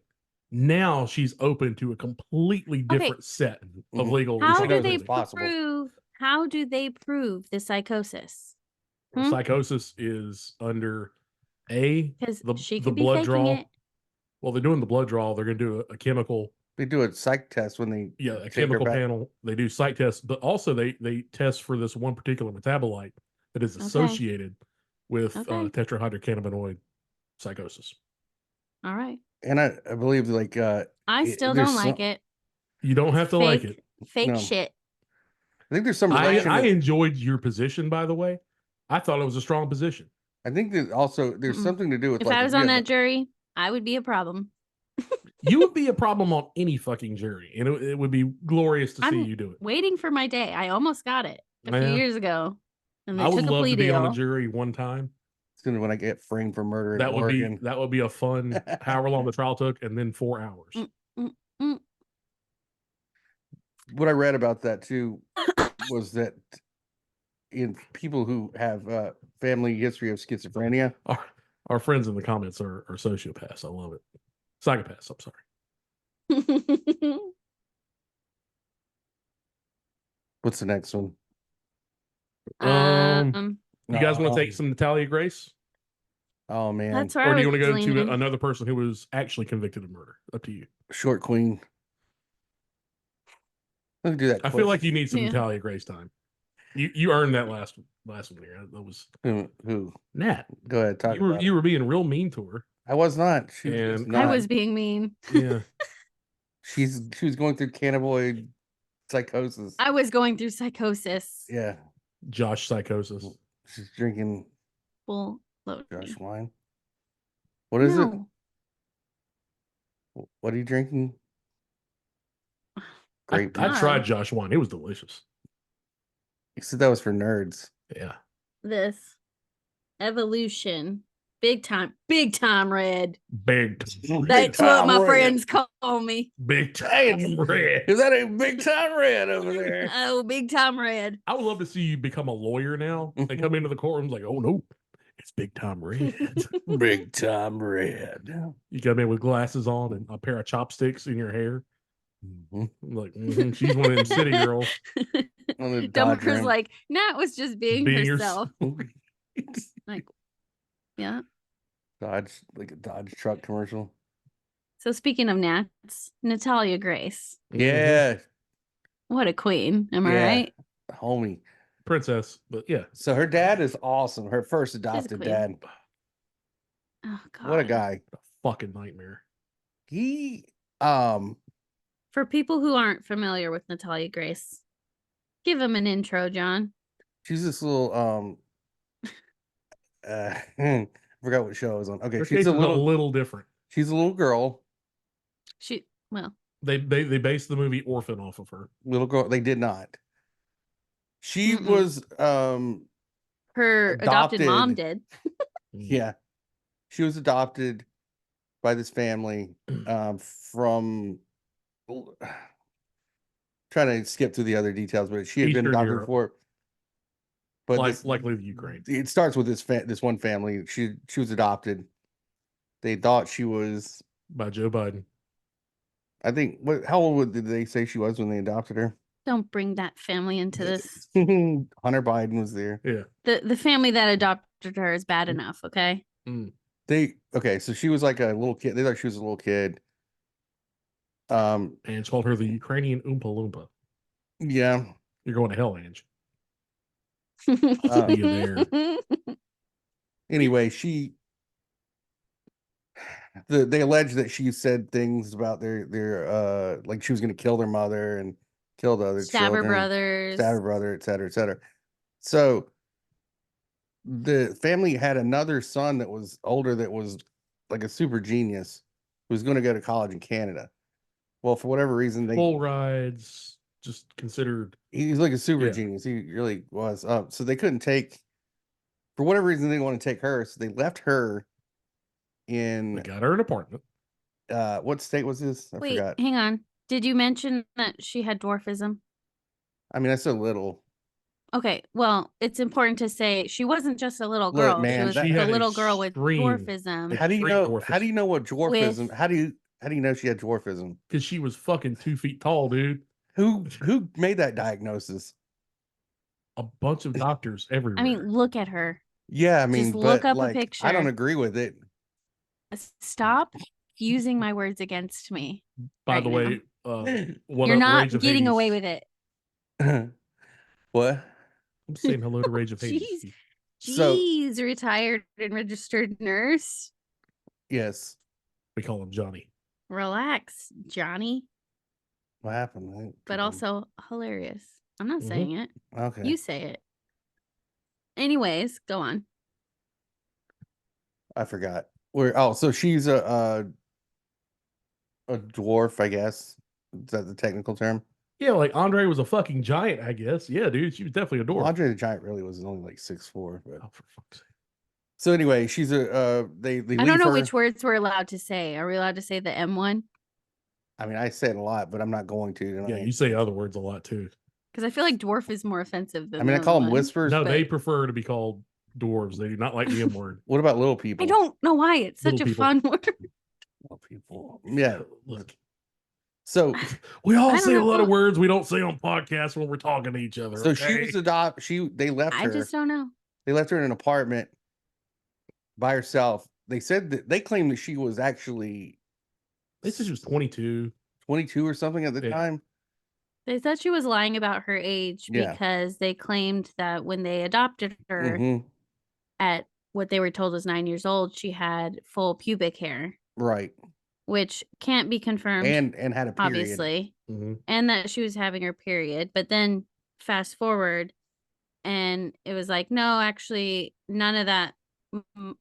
Now she's open to a completely different set of Mhm. legal How do knows they it's possible. prove? How do they prove the psychosis? Psychosis is under Because she the could be blood faking draw. it. Well, they're doing the blood draw. They're going to do a chemical. They do a psych test when they A take her chemical back. panel. They do psych tests, but also they test for this one particular metabolite that is Okay. associated with Okay. tetrahydrocannabinoid psychosis. All right. And I believe like I still there's don't like some- it. You don't have to like it. Fake No. shit. I think there's some I relation. enjoyed your position, by the way. I thought it was a strong position. I think that also there's Mm-mm. something to do with If like I was you on have that jury, I would be a problem. You would be a problem on any fucking jury, and it would be glorious to see I'm you do it. Waiting for my day. I almost got it a few Yeah. years ago. And they I would took a love plea to be on a deal. jury one time. It's gonna when I get framed for murder in That would Oregon. be a fun however long the trial took, and then 4 hours. What I read about that too was that in people who have family history of schizophrenia, Our friends in the comments are sociopaths. I love it. Psychopaths. I'm sorry. what's the next one? You guys want to take some Natalia Grace, Oh man, that's where or I do you was want to go to leaning. another person who was actually convicted of murder? Up to you. Short Queen. Let me do that. I quick. feel like you need some Yeah. Natalia Grace time. You earned that last one here. That was Who? Nat. Go ahead. Talk about it. You were being real mean to her. I was not. She was And- not. I was being mean. Yeah. She was going through cannabinoid psychosis. I was going through psychosis. Yeah, Josh psychosis. she's drinking Full load. Josh wine. What is it? No. What are you drinking? Grape. I God. tried Josh wine. It was delicious. You said that was for nerds. Yeah. This evolution. Big time red. Big That's what my friends call me. Big time red. Is that a big time red over there? Oh, big time red. I would love to see you become a lawyer now and come into the courtroom like, oh no, it's big time red. Big time red. You come in with glasses on and a pair of chopsticks in your hair. Mhm. I'm like, she's one of them city girls. On the Dodge Dumper's Ram. like, Nat was just being herself. Yeah. Dodge, like a Dodge truck commercial. So speaking of Nats, Natalia Grace. Yeah, What a queen. Am I Yeah. right? homie. Princess, but yeah. So her dad is awesome. Her first a adopted queen. dad. Oh God. What a guy. A fucking nightmare. He For people who aren't familiar with Natalia Grace, give him an intro, John. she's this little I forgot what show I was on. Okay, Her she's case a is little different. she's a little girl. Well, They based the movie Orphan off of her. Little girl. They did not. She Mm-mm. was her adopted mom Adopted. did. yeah. She was adopted by this family from trying to skip through the other details, but she had been Eastern adopted Europe. before. But Likely the Ukraine. it starts with this one family. She was adopted. They thought she was, By Joe Biden. I think, how old did they say she was when they adopted her? Don't bring that family into this. Hunter Biden was there. Yeah. The family that adopted her is bad enough, okay? So she was like a little kid. They thought she was a little kid. And it's called her the Ukrainian Oompa Loompa. Yeah. You're going to hell, Ange. Uh, you there. Anyway, she they allege that she said things about their like she was going to kill their mother and kill the other Stab her children, brothers. stab her brother, et cetera, et cetera. So the family had another son that was older, that was like a super genius, who was going to go to college in Canada. Well, for whatever reason, Full rides, just considered. he's like a super Yeah. genius. He really was. So they couldn't take, for whatever reason, they didn't want to take her. So they left her They in, got her an apartment. what state was this? I Wait, forgot. hang on. Did you mention that she had dwarfism? I mean, that's so little. Okay, well, it's important to say she wasn't just a little Look, girl. man, she was that- She the had little girl with extreme- dwarfism. How do you know? Dwarfism. How do you know what dwarfism? With- How do you know she had dwarfism? Because she was fucking 2 feet tall, dude. Who made that diagnosis? A bunch of doctors everywhere. I mean, look at her. Yeah, I mean, Just look but, up a like, picture. I don't agree with it. Stop using my words against me. by right the way, what You're up, not Rage of getting Hades? away with it. What? I'm saying hello to Rage of Hades. Jeez. So Jeez, retired and registered nurse. yes, We call him Johnny. Relax, Johnny. what happened? But also hilarious. I'm not Mhm. saying it. Okay. You say it. Anyways, go on. I forgot. So she's a dwarf, I guess. Is that the technical term? Yeah, like Andre was a fucking giant, I guess. Yeah, dude, she was definitely a dwarf. Andre the Giant really was only like 6'4", but Oh, for fuck's sake. so anyway, she's a they I leave don't know her. which words we're allowed to say. Are we allowed to say the M one? I mean, I say it a lot, but I'm not going to. Yeah, tonight. you say other words a lot too. Because I feel like dwarf is more offensive than I mean, the I call other them one. whispers. No, they but- prefer to be called dwarves. They do not like the M word. What about little people? I don't know why. It's such Little a people. fun word. Little people. Yeah. Look, So we all I don't say a lot of know. words we don't say on podcasts when we're talking to each other. so she okay? was they left I her. just don't know. They left her in an apartment by herself. They said that they claimed that she was actually They said she was 22. 22 or something at the Yeah. time. They said she was lying about her age Yeah. because they claimed that when they adopted her Mhm. at what they were told was 9 years old, she had full pubic hair, Right. which can't be confirmed, And had a period. obviously, Mhm. and that she was having her period. But then fast forward, and it was like, no, actually, none of that.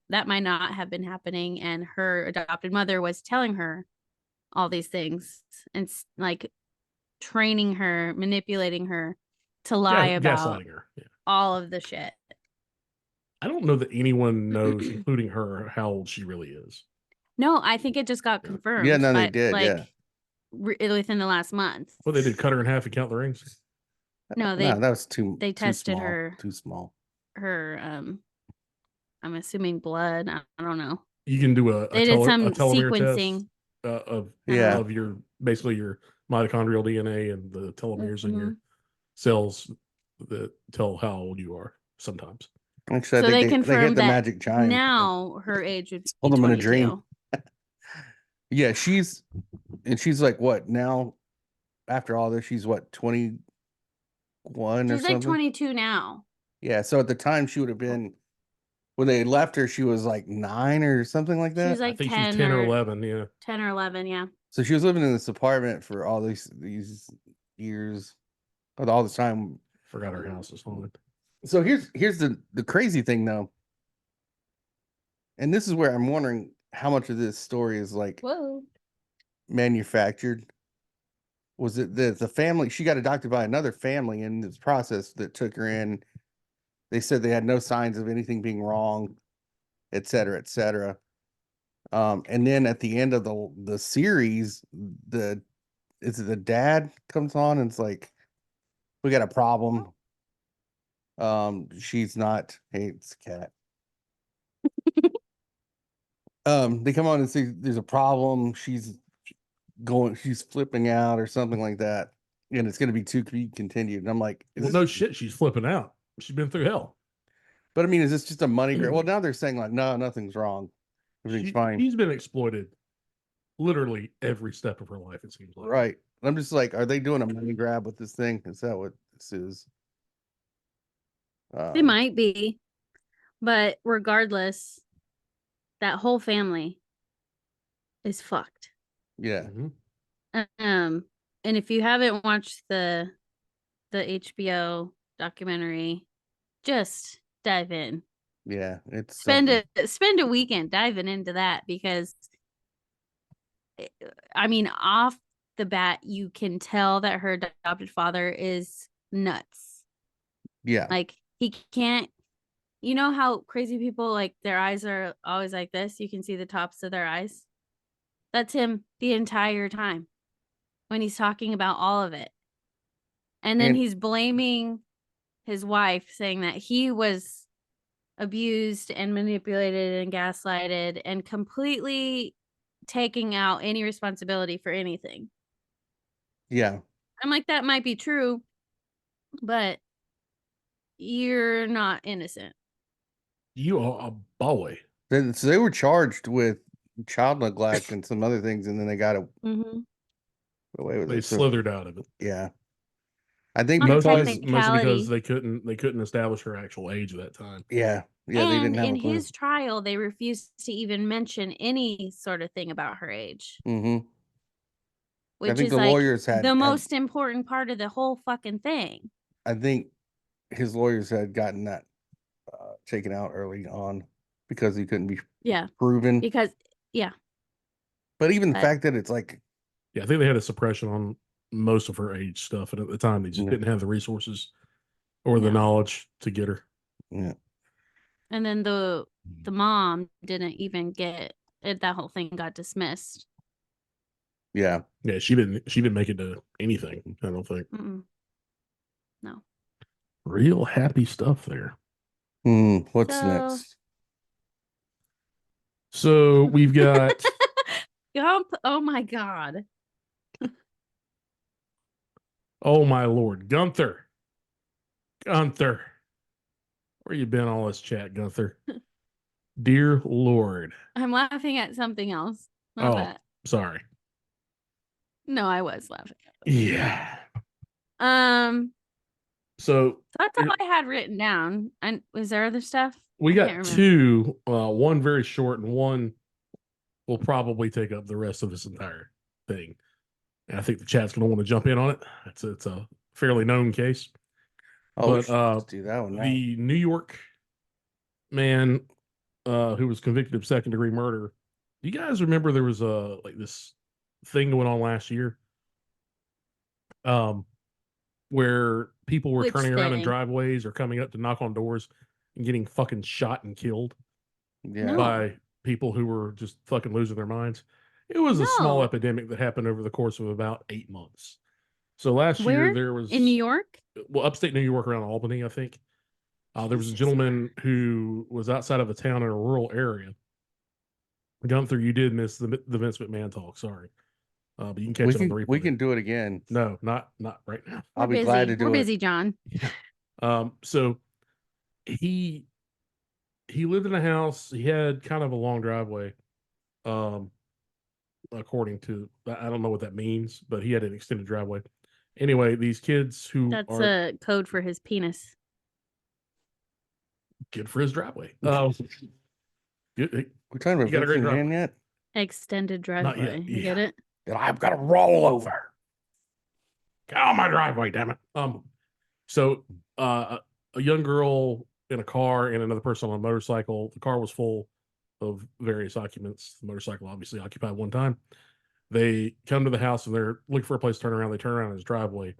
That might not have been happening, and her adopted mother was telling her all these things and like training her, manipulating her to lie about gaslighting her. Yeah. all of the shit. I don't know that anyone knows, including her, how old she really is. No, I think it just got confirmed. Yeah, no, they by, did, Like yeah. within the last month. Well, they did cut her in half and count the rings. No, No, that was too. they too tested small, her. Too small. Her I'm assuming blood. I don't know. You can do a They did some a telomere sequencing. test of Yeah. of your basically your mitochondrial DNA and the telomeres in Mm-hmm. your cells that tell how old you are. Sometimes Actually, So I they think they hit confirmed the that magic chime. now her age would be Told them in a 22. dream. Yeah, she's like what now? After all this, she's what 21 or She's like something. 22 now. Yeah, so at the time she would have been when they left her. She was like 9 or something like She that. was I like think 10, she's 10 or or 11. Yeah, 10 or 11. Yeah. So she was living in this apartment for all these years, with all this time. forgot her house is haunted. So here's the crazy thing though, and this is where I'm wondering how much of this story is like Whoa. manufactured. Was it the family? She got adopted by another family in this process that took her in. They said they had no signs of anything being wrong, et cetera, et cetera. And then at the end of the series, the dad comes on and it's like, we got a problem. She's not. Hey, it's a cat. They come on and say there's a problem. She's flipping out or something like that, and it's going to be to be continued. And I'm like, Well, no shit, she's flipping out. She's been through hell. but I mean, is this just a money grab? Well, now they're saying like, no, nothing's wrong. Everything's fine. She's been exploited literally every step of her life, it seems like. Right. I'm just like, are they doing a money grab with this thing? Is that what this is? They might be. But regardless, that whole family is fucked. Yeah. And if you haven't watched the HBO documentary, just dive in. Yeah, it's spend a weekend diving into that, because I mean, off the bat, you can tell that her adopted father is nuts. Yeah. Like, he can't, you know how crazy people, like, their eyes are always like this? You can see the tops of their eyes. That's him the entire time when he's talking about all of it. And then he's blaming his wife, saying that he was abused and manipulated and gaslighted, and completely taking out any responsibility for anything. Yeah. I'm like, that might be true, but you're not innocent. You are a boy. So they were charged with child neglect and some other things, and then they got away with They it. slithered out of it. Yeah. I think mostly because they couldn't establish her actual age at that time. Yeah. Yeah, and they didn't have in a clue. his trial, they refused to even mention any sort of thing about her age. Which I think is the like lawyers had the most important part of the whole fucking thing. I think his lawyers had gotten that taken out early on because he couldn't be proven. Because but even the fact that it's like, I think they had a suppression on most of her age stuff, and at the time they just didn't have the resources or the knowledge to get her. Yeah. And then the mom didn't even get it. That whole thing got dismissed. Yeah. Yeah, she didn't make it to anything, I don't think. No. Real happy stuff there. What's next? So we've got Gump. Oh my God. Oh my Lord. Gunther. Where you been all this chat, Gunther? Dear Lord. I'm laughing at something else. Not that. Sorry. No, I was laughing at Yeah. So that's all I had written down. And was there other stuff? We got two, one very short and one will probably take up the rest of this entire thing. And I think the chat's going to want to jump in on it. It's a fairly known case. Oh, but let's do that one now. The New York man who was convicted of second-degree murder. Do you guys remember there was this thing going on last year? Where people were turning around in driveways or coming up to knock on doors and getting fucking shot and killed by people who were just fucking losing their minds. It was a small epidemic that happened over the course of about 8 months. So last year there was in New York, upstate New York, around Albany, I think. There was a gentleman who was outside of a town in a rural area. Gunther, you did miss the Vince McMahon talk. Sorry. But you can catch it on the replay. We can do it again. No, not right now. I'll be glad to do it. We're busy, John. Yeah. So he lived in a house. He had kind of a long driveway. According to, I don't know what that means, but he had an extended driveway. Anyway, these kids who that's a code for his penis. Good for his driveway. We're talking about Vince McMahon yet? Extended driveway. You get it? I've got to roll over. Get on my driveway, damn it. So a young girl in a car and another person on a motorcycle. The car was full of various occupants. The motorcycle obviously occupied one time. They come to the house and they're looking for a place to turn around. They turn around in his driveway.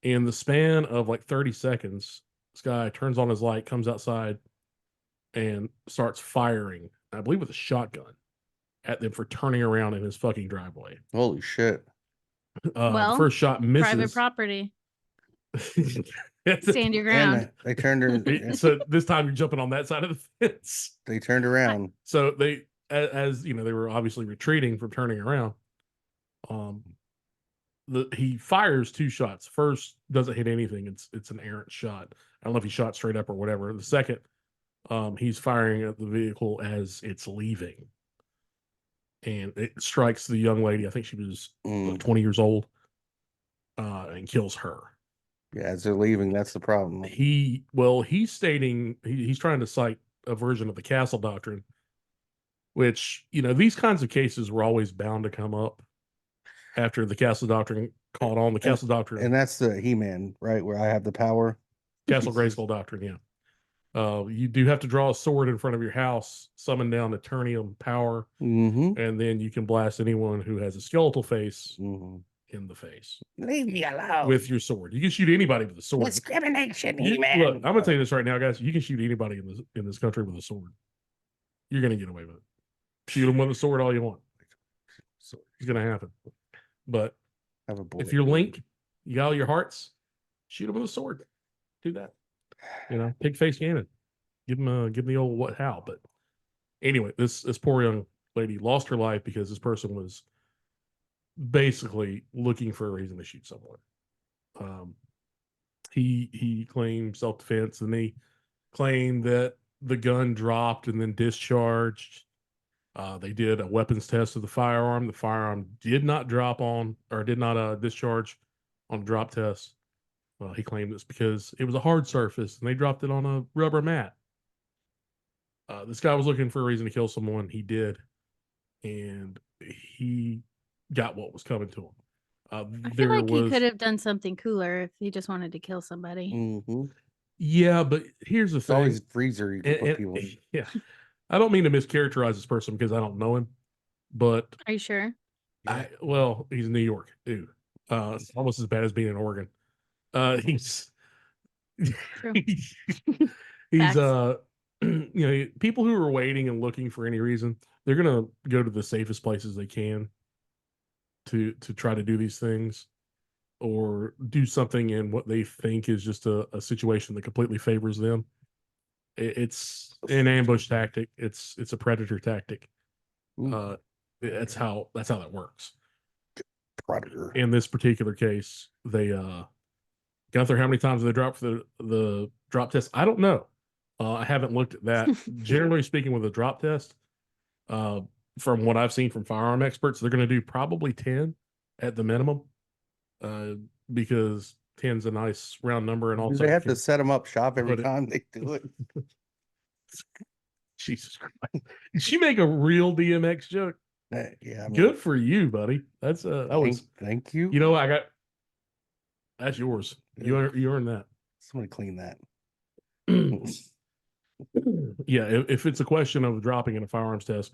In the span of like 30 seconds, this guy turns on his light, comes outside, and starts firing, I believe with a shotgun, at them for turning around in his fucking driveway. Holy shit. First shot misses. Private property. Stand your ground. They turned her. So this time you're jumping on that side of the fence. They turned around. So they, as you know, they were obviously retreating from turning around. He fires 2 shots. First doesn't hit anything. It's an errant shot. I don't know if he shot straight up or whatever. The second, he's firing at the vehicle as it's leaving, and it strikes the young lady. I think she was 20 years old, and kills her. Yeah, as they're leaving, that's the problem. He's stating he's trying to cite a version of the Castle Doctrine which, these kinds of cases were always bound to come up after the Castle Doctrine caught on. The Castle Doctrine. And that's the He-Man, right? Where I have the power. Castle Grayskull Doctrine, yeah. You do have to draw a sword in front of your house, summon down Eternium power, Mm-hmm. and then you can blast anyone who has a skeletal face in the face. Leave me alone. With your sword. You can shoot anybody with a sword. Discrimination, He-Man. Look, I'm going to tell you this right now, guys. You can shoot anybody in this country with a sword. You're going to get away with it. Shoot them with a sword all you want. So it's going to happen. But if you're Link, you got all your hearts, shoot them with a sword. Do that. Pig face Ganon. Give him the old what how. But anyway, this poor young lady lost her life because this person was basically looking for a reason to shoot someone. He claimed self-defense, and they claimed that the gun dropped and then discharged. They did a weapons test of the firearm. The firearm did not discharge on a drop test. Well, he claimed it's because it was a hard surface and they dropped it on a rubber mat. This guy was looking for a reason to kill someone. He did. And he got what was coming to him. I feel like he could have done something cooler if he just wanted to kill somebody. Mm-hmm. Yeah, but here's the thing. Always freezer. You can put people in. Yeah. I don't mean to mischaracterize this person because I don't know him, but are you sure? He's in New York. Ew. It's almost as bad as being in Oregon. He's True. he's people who are waiting and looking for any reason, they're gonna go to the safest places they can to try to do these things or do something in what they think is just a situation that completely favors them. It's an ambush tactic. It's a predator tactic. That's how that works. Predator. In this particular case, they Gunther, how many times have they dropped for the drop test? I don't know. I haven't looked at that. Generally speaking, with a drop test, from what I've seen from firearm experts, they're going to do probably 10 at the minimum, because 10's a nice round number. And also, they have to set them up shop every time they do it. Jesus Christ! Did she make a real DMX joke? Yeah, good for you, buddy. That's thank you. That's yours. You earned that. Somebody clean that. Yeah, if it's a question of dropping in a firearms test,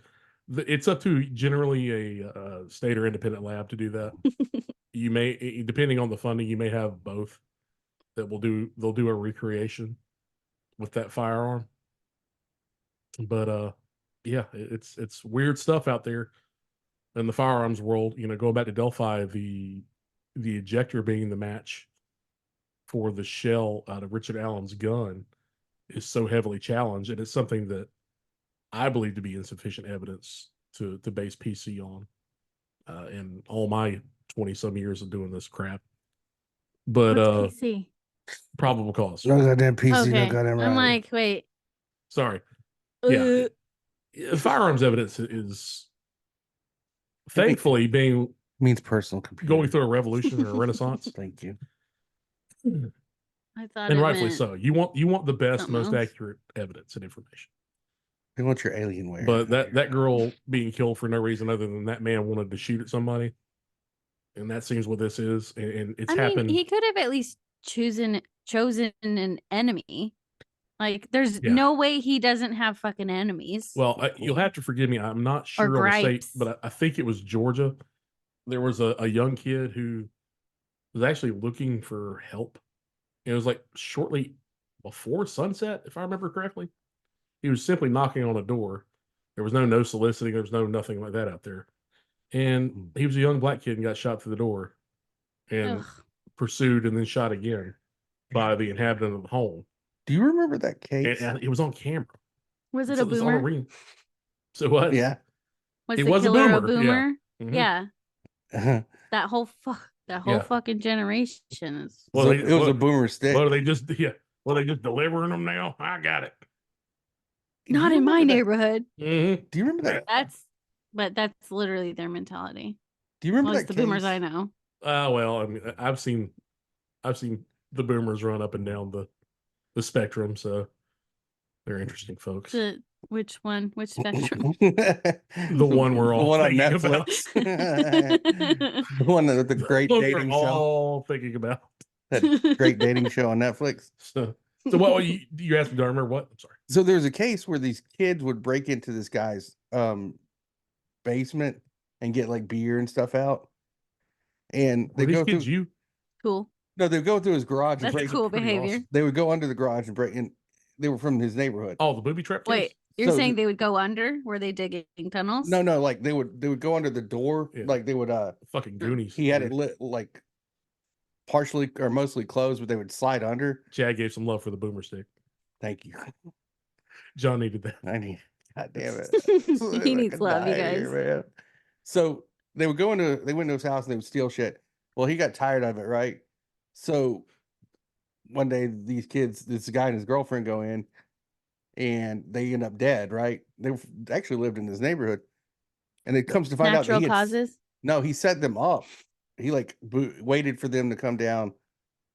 it's up to generally a state or independent lab to do that. You may, depending on the funding, you may have both that they'll do a recreation with that firearm. But yeah, it's weird stuff out there in the firearms world. Going back to Delphi, the ejector being the match for the shell out of Richard Allen's gun is so heavily challenged, and it's something that I believe to be insufficient evidence to base PC on in all my 20-some years of doing this crap. But what's PC? Probable cause. No goddamn PC, okay. no goddamn right. I'm like, wait. Sorry. Yeah. Firearms evidence is thankfully means personal computer. Going through a revolution or a renaissance. Thank you. I thought, and rightfully so. You want the best, most accurate evidence and information. They want your Alienware. But that girl being killed for no reason other than that man wanted to shoot at somebody, and that seems what this is. And it's happened. He could have at least chosen an enemy. Like, there's no way he doesn't have fucking enemies. Well, you'll have to forgive me. I'm not sure of the state, but I think it was Georgia. There was a young kid who was actually looking for help. It was like shortly before sunset, if I remember correctly. He was simply knocking on a door. There was no soliciting. There was nothing like that out there. And he was a young black kid and got shot through the door and pursued and then shot again by the inhabitant of the home. Do you remember that case? And it was on camera. Was it a boomer? So what? Yeah. Was the killer a boomer? Yeah. Mm-hmm. That whole fucking generation is. Well, it was a boomer stick. Well, they just delivering them now. I got it. Not in my neighborhood. Mm-hmm. Do you remember that? That's literally their mentality. Do you remember that the boomers I know? Well, I mean, I've seen the boomers run up and down the spectrum, so they're interesting folks. The Which one? Which Spectrum? The one we're all on thinking Netflix. The one that the great What dating we're show. all thinking about. That great dating show on Netflix. So what you asked me, do I remember what? I'm sorry. So there's a case where these kids would break into this guy's basement and get like beer and stuff out. And Were they these go kids through Cool. no, they go through his garage and That's break cool pretty behavior. awesome. They would go under the garage and break in. They were from his neighborhood. Oh, the booby trap case? Wait, you're So saying the- they would go under? Were they digging tunnels? No, like they would go under the door. Yeah. Like they would Fucking Goonies. he had dude. it lit like partially or mostly closed, but they would slide under. Chad gave some love for the boomer stick. Thank you. John needed that. I need God damn it. He needs I could love, you die guys. here, man. So they went into his house and they would steal shit. Well, he got tired of it, right? So one day this guy and his girlfriend go in and they end up dead, right? They actually lived in his neighborhood. And it comes to find Natural out that causes. no, he set them up. He like waited for them to come down.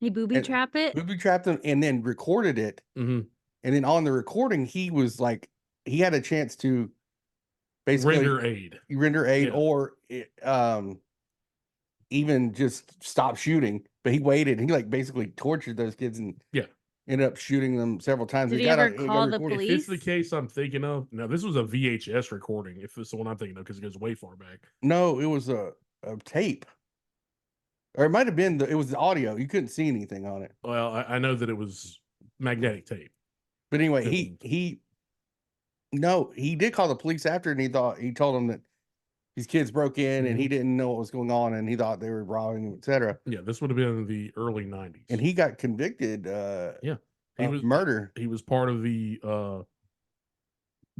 He booby And- trap it. Booby trapped them and then recorded it. Mm-hmm. And then on the recording, he was like, he had a chance to basically Render aid. yeah. Yeah. or even just stop shooting. But he waited. He like basically tortured those kids and ended up shooting them several times. Did He he got ever he got call the recorded. If it's the police? case I'm thinking of, no, this was a VHS recording. If it's the one I'm thinking of, because it goes way far back. No, it was a tape. Or it might have been it was the audio. You couldn't see anything on it. Well, I know that it was magnetic tape. But anyway, Couldn't- he did call the police after, and he told them that these kids broke in and he Mm-hmm. didn't know what was going on, and he thought they were robbing him, etc. Yeah, this would have been in the early 90s. And he got convicted. He Of was murder. He was part of the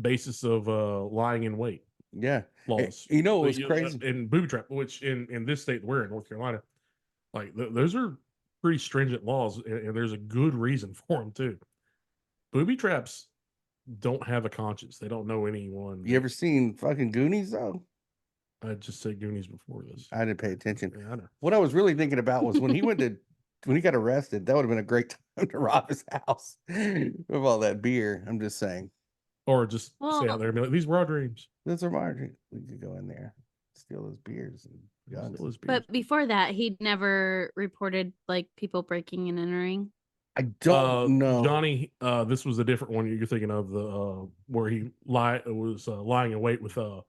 basis of lying in wait Yeah. laws. You know, it But was crazy. in booby trap, which in this state we're in, North Carolina, like those are pretty stringent laws, and there's a good reason for them too. Booby traps don't have a conscience. They don't know anyone. You ever seen fucking Goonies though? I just said Goonies before this. I didn't pay attention. Yeah, I know. What I was really thinking about was when he when he got arrested, that would have been a great time to rob his house with all that beer. I'm just saying. Or just stay Well- out there and be like, these were our dreams. Those are mine. We could go in there, steal those beers and guns. Still is But beers. before that, he'd never reported like people breaking and entering. I don't know. Johnny, this was a different one you're thinking of, the where he was lying in wait with I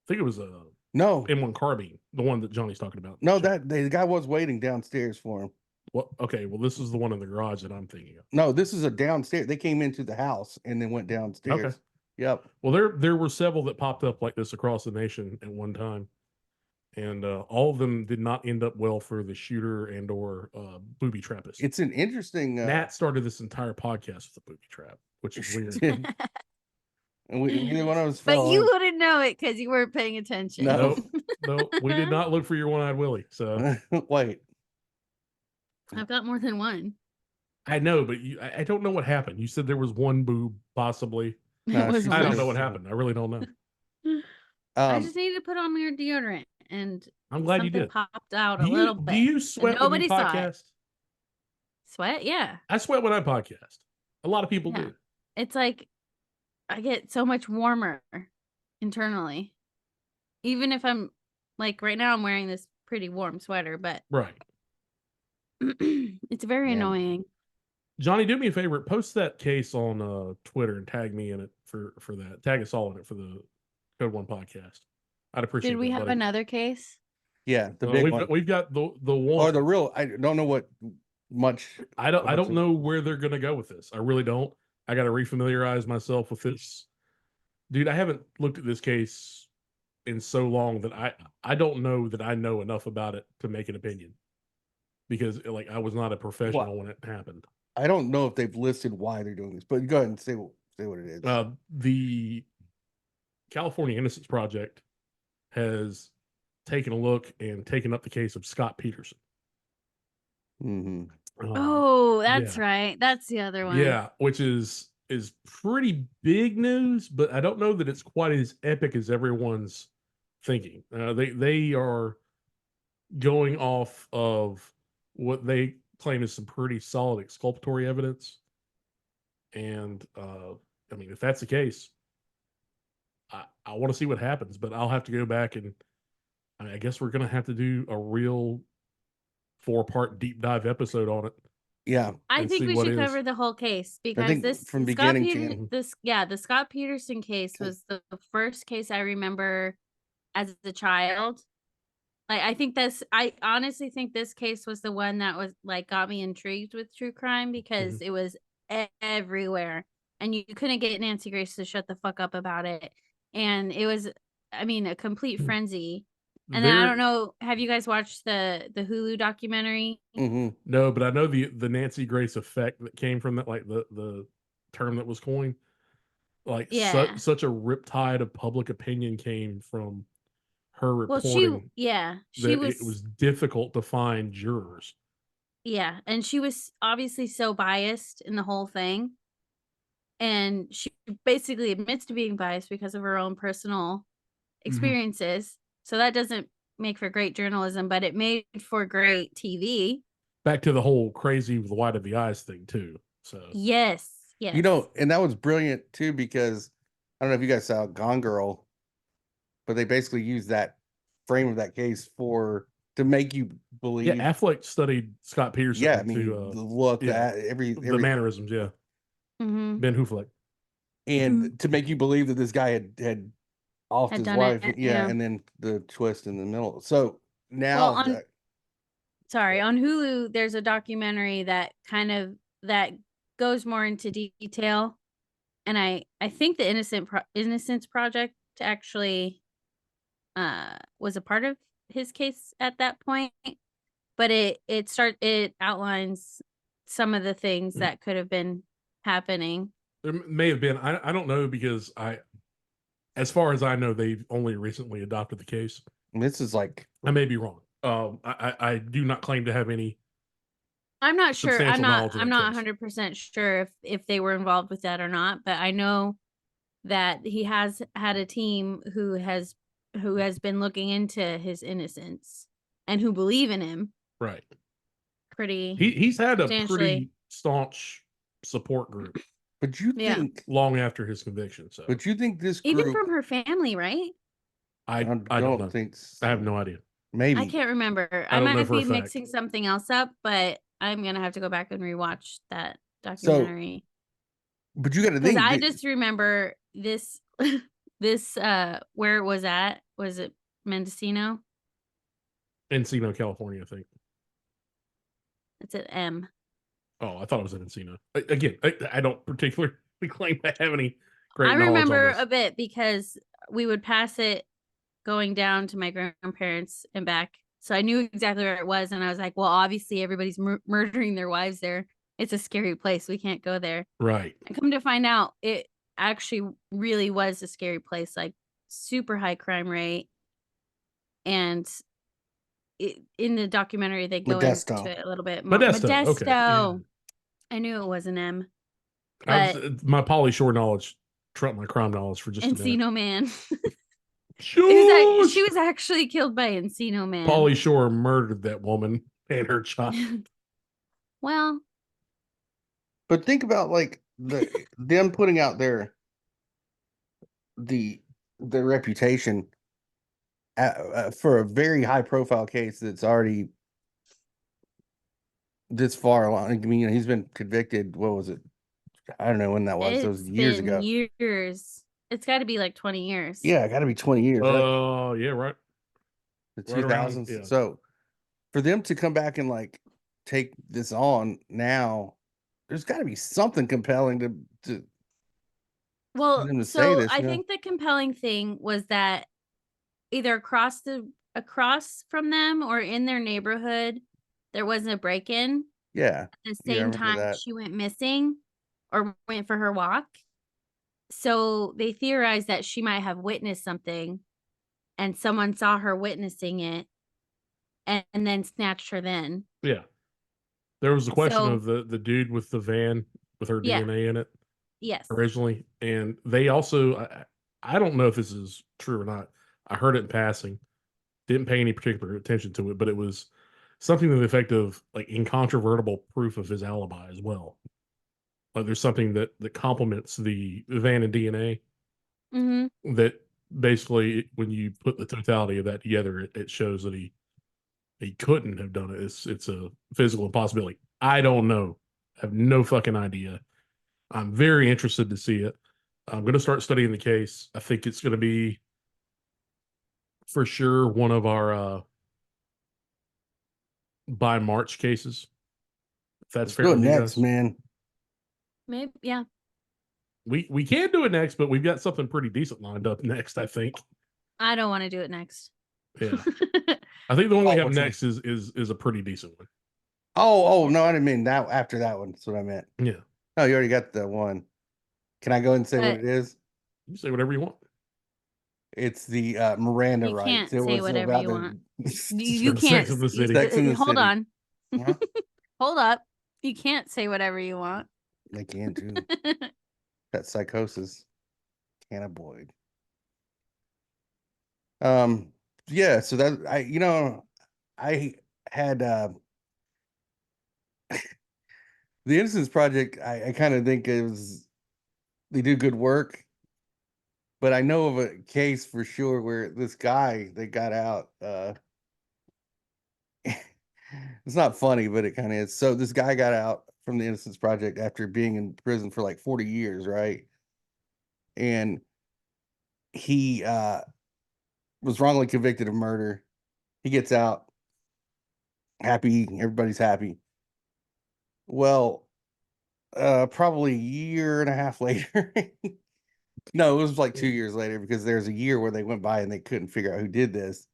think it was a No, M1 carbine, the one that Johnny's talking about. no, that the guy was waiting downstairs for him. Well, okay, well this is the one in the garage that I'm thinking of. No, this is a downstairs. They came into the house and then went downstairs. Yep. Well, there were several that popped up like this across the nation at one time, and all of them did not end up well for the shooter and or booby trappist. It's an interesting. Nat started this entire podcast with a booby trap, which is weird. And neither one of us But fell. you in. wouldn't know it because you weren't paying attention. No. No, we did not look for your one-eyed Willie. So Wait. I've got more than one. I know, but I don't know what happened. You said there was one boob, possibly. No, It was she's I don't one. know what happened. I really don't know. I just needed to put on your deodorant, and I'm glad you something did. popped out a Do little you, bit. do you sweat when you nobody saw it. podcast? Sweat, yeah. I sweat when I podcast. A lot of people Yeah. do. It's like I get so much warmer internally. Even if I'm like right now I'm wearing this pretty warm sweater, but Right. it's very Yeah. annoying. Johnny, do me a favor. Post that case on Twitter and tag me in it for that. Tag us all in it for the Code One podcast. I'd appreciate it. Did we have another case? Yeah, the big one. We've got the one. Or the real. I don't know what much. I don't what's it? know where they're gonna go with this. I really don't. I gotta refamiliarize myself with this. Dude, I haven't looked at this case in so long that I don't know that I know enough about it to make an opinion. Because like I was not a professional when it happened. I don't know if they've listed why they're doing this, but go ahead and say what it is. The California Innocence Project has taken a look and taken up the case of Scott Peterson. Mm-hmm. Oh, that's yeah. right. That's the other one. Yeah, which is pretty big news, but I don't know that it's quite as epic as everyone's thinking. They are going off of what they claim is some pretty solid exculpatory evidence, and I mean, if that's the case, I want to see what happens, but I'll have to go back and I guess we're gonna have to do a real 4-part deep dive episode on it. Yeah, I think we should cover the whole case because from beginning to the Scott Peterson case was the first case I remember as a child. Like, I honestly think this case was the one that was like got me intrigued with true crime because it was everywhere and you couldn't get Nancy Grace to shut the fuck up about it. And it was, I mean, a complete frenzy. And then I don't know, have you guys watched the Hulu documentary? No, but I know the Nancy Grace effect that came from that, like the term that was coined. Like such a riptide of public opinion came from her reporting. It was difficult to find jurors. Yeah, and she was obviously so biased in the whole thing. And she basically admits to being biased because of her own personal experiences. So that doesn't make for great journalism, but it made for great TV. Back to the whole crazy with the white of the eyes thing too. So yes. You know, and that was brilliant too, because I don't know if you guys saw Gone Girl, but they basically used that frame of that case to make you believe. Yeah, Affleck studied Scott Peterson. Yeah, I mean, the look, the mannerisms, yeah. Ben Hufleck. And to make you believe that this guy had offed his wife, and then the twist in the middle. So now, on Hulu, there's a documentary that that goes more into detail, and I think the Innocence Project actually was a part of his case at that point, but it outlines some of the things that could have been happening. There may have been, I don't know, because as far as I know, they've only recently adopted the case. This is like, I may be wrong. I do not claim to have any. I'm not sure. I'm not 100% sure if they were involved with that or not, but I know that he has had a team who has been looking into his innocence and who believe in him. Right. He's had a pretty staunch support group. But you think long after his conviction. So, but you think this group, even from her family, right? I don't think so. I have no idea. Maybe I can't remember. I might be mixing something else up, but I'm gonna have to go back and rewatch that documentary. But you got to think. I just remember this. Where it was at. Was it Mendocino? Encino, California, I think. It's at M. Oh, I thought it was in Encino. Again, I don't particularly claim to have any great knowledge. I remember a bit because we would pass it going down to my grandparents and back. So I knew exactly where it was. And I was like, well, obviously everybody's murdering their wives there. It's a scary place. We can't go there. Right. And come to find out, it actually really was a scary place, like super high crime rate. And in the documentary, they go into it a little bit more. Modesto. Okay. Yeah. I knew it was an M. But my Pauly Shore knowledge trumped my crime knowledge for just Encino Man. She was actually killed by Encino Man. Pauly Shore murdered that woman and her child. Well, but think about like them putting out their reputation for a very high profile case that's already this far along. I mean, he's been convicted. What was it? I don't know when that was. It was years ago. Years. It's got to be like 20 years. Yeah, it got to be 20 years. Oh, yeah, right. The 2000s. Yeah. So for them to come back and like take this on now, there's got to be something compelling to well, so I think the compelling thing was that either across from them or in their neighborhood, there wasn't a break-in. Yeah. At the same time she went missing or went for her walk. So they theorized that she might have witnessed something and someone saw her witnessing it and then snatched her then. Yeah. There was the question of the dude with the van with her DNA in it. Yes. Originally. And they also, I don't know if this is true or not. I heard it in passing. Didn't pay any particular attention to it, but it was something to the effect of like incontrovertible proof of his alibi as well. Like there's something that complements the van and DNA that basically when you put the totality of that together, it shows that he couldn't have done it. It's a physical impossibility. I don't know. I have no fucking idea. I'm very interested to see it. I'm going to start studying the case. I think it's going to be for sure one of our by March cases. If that's fair. Do it next, man. Maybe, yeah. We can do it next, but we've got something pretty decent lined up next, I think. I don't want to do it next. Yeah. I think the one we have next is a pretty decent one. Oh, no, I didn't mean that after that one. That's what I meant. Yeah. No, you already got the one. Can I go and say what it is? You say whatever you want. It's the Miranda rights. You can't say whatever you want. You can't. Sex in the City. Sex in the Hold City. on. Huh? Hold up. You can't say whatever you want. They can too. That Psychosis. Hannah Boyd. Yeah, so that I had the Innocence Project, I kind of think they do good work, but I know of a case for sure where this guy that got out, it's not funny, but it kind of is. So this guy got out from the Innocence Project after being in prison for like 40 years, right? And he was wrongly convicted of murder. He gets out, happy, everybody's happy. Well, probably a year and a half later. No, it was like 2 years later, because there's a year where they went by and they couldn't figure out who did this.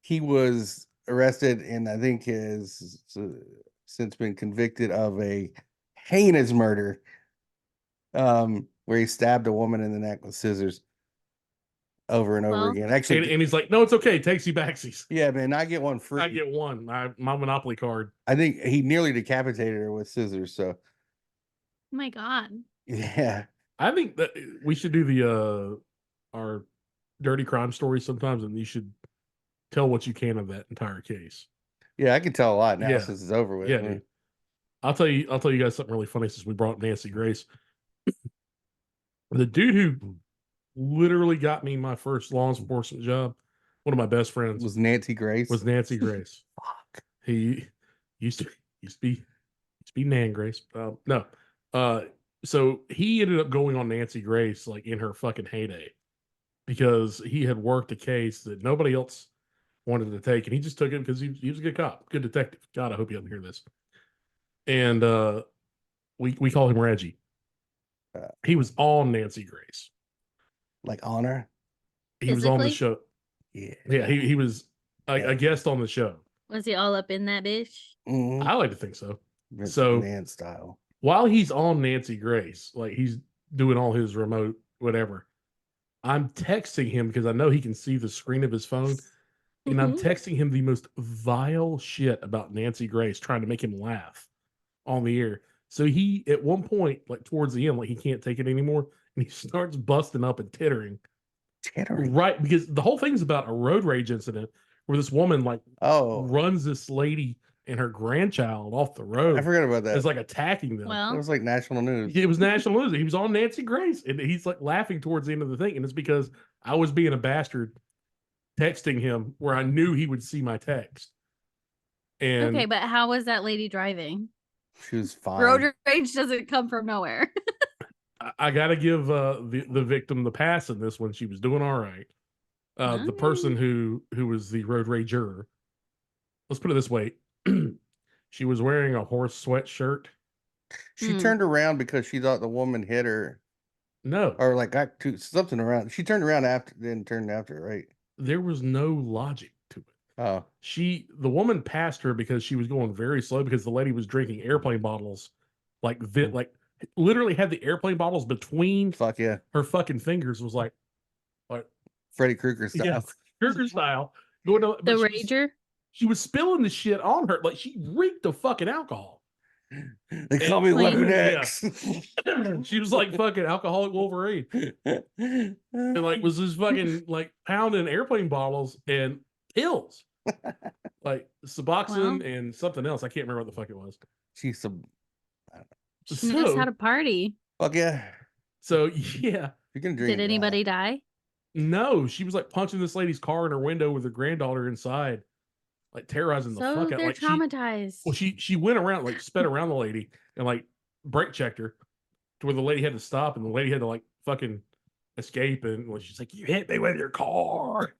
He was arrested and I think has since been convicted of a heinous murder, where he stabbed a woman in the neck with scissors over and over again. Actually, and he's like, "No, it's okay. Takesy backsies." Yeah, man, I get one free. I get one. My Monopoly card. I think he nearly decapitated her with scissors. So, oh my God. Yeah, I think that we should do the our dirty crime stories sometimes, and you should tell what you can of that entire case. Yeah, I can tell a lot now since it's over with. Yeah, dude. I'll tell you guys something really funny since we brought up Nancy Grace. The dude who literally got me my first law enforcement job, one of my best friends, was Nancy Grace. Fuck. He used to be Nan Grace. No. So he ended up going on Nancy Grace like in her fucking heyday, because he had worked a case that nobody else wanted to take, and he just took it because he was a good cop, good detective. God, I hope he doesn't hear this. And we call him Reggie. He was on Nancy Grace. Like honor? He was on the show. Yeah, he was a guest on the show. Was he all up in that bitch? Mm-hmm. I like to think so. So man style. While he's on Nancy Grace, like he's doing all his remote whatever, I'm texting him because I know he can see the screen of his phone. And I'm texting him the most vile shit about Nancy Grace, trying to make him laugh on the air. So he, at one point, like towards the end, like he can't take it anymore, and he starts busting up and tittering. Right, because the whole thing's about a road rage incident where this woman runs this lady and her grandchild off the road. I forgot about that. It's like attacking them. It was like national news. It was national news. He was on Nancy Grace, and he's like laughing towards the end of the thing, and it's because I was being a bastard texting him where I knew he would see my text. And okay, but how was that lady driving? She was fine. Road rage doesn't come from nowhere. I got to give the victim the pass in this one. She was doing all right. The person who was the road rager, let's put it this way, she was wearing a horse sweatshirt. She turned around because she thought the woman hit her. No, or like got to something around. She turned around after, then turned after, right? There was no logic to it. Oh, the woman passed her because she was going very slow, because the lady was drinking airplane bottles, like literally had the airplane bottles between her fucking fingers. Was like Freddy Krueger style. Yeah, Krueger style. Going to, the rager. She was spilling the shit on her, like she reeked of fucking alcohol. They call me Weapon X. She was like fucking alcoholic Wolverine, and like was just fucking like pounding airplane bottles and pills, like Suboxone and something else. I can't remember what the fuck it was. She knows how to party. Fuck yeah. So yeah, You're gonna drink. Did anybody die? no, she was like punching this lady's car in her window with her granddaughter inside, like terrorizing the So fuck out. they're Like traumatized. she went around, like sped around the lady and like brake checked her to where the lady had to stop and the lady had to like fucking escape. And like, she's like, "You hit me with your car."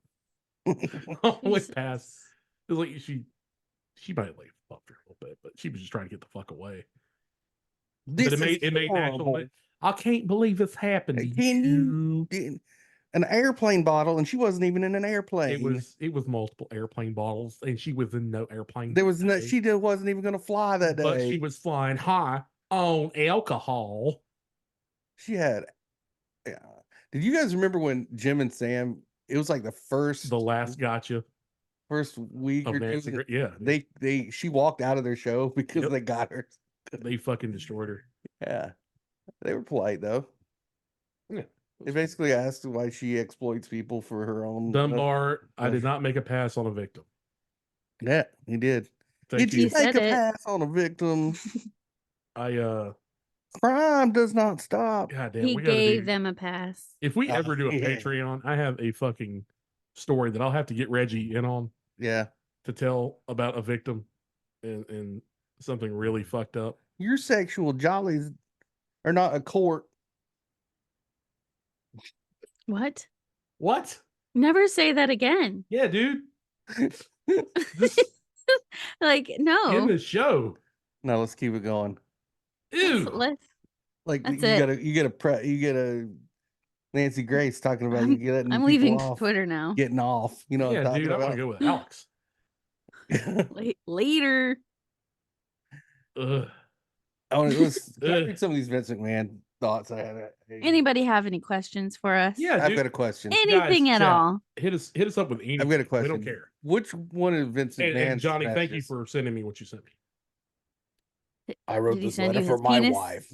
Went past. It was like she might have like bumped her a little bit, but she was just trying to get the fuck away. This But it made national. I can't believe this happened. Can you? An airplane bottle, and she wasn't even in an airplane. It was multiple airplane bottles, and she was in no airplane. There was no. She wasn't even going to fly that day. But she was flying high on alcohol. She had. Did you guys remember when Jim and Sam? It was like the last gotcha. First week or two. Yeah. She walked out of their show because they got her. They fucking destroyed her. Yeah. They were polite though. Yeah. They basically asked why she exploits people for her own. Dunbar, I did not make a pass on a victim. Yeah, he did. Thank did you make a pass on a victim? Crime does not stop. God damn, he gave them a pass. If we ever do a Patreon, I have a fucking story that I'll have to get Reggie in on. Yeah. To tell about a victim and something really fucked up. Your sexual jollies are not a court. What? What? Never say that again. Yeah, dude. Like, no. In the show. No, let's keep it going. Ew. Like you get a Nancy Grace talking about I'm leaving Twitter now. Getting off. You know, yeah, dude, I want to go with Alex. Later. Let's read some of these Vince McMahon thoughts I had. Anybody have any questions for us? Yeah, I've got a question. Anything at all? Hit us up with anything. I've got a question. We don't care. Which one of Vince McMahon? And Johnny, thank you for sending me what you sent me. I wrote this letter for my wife.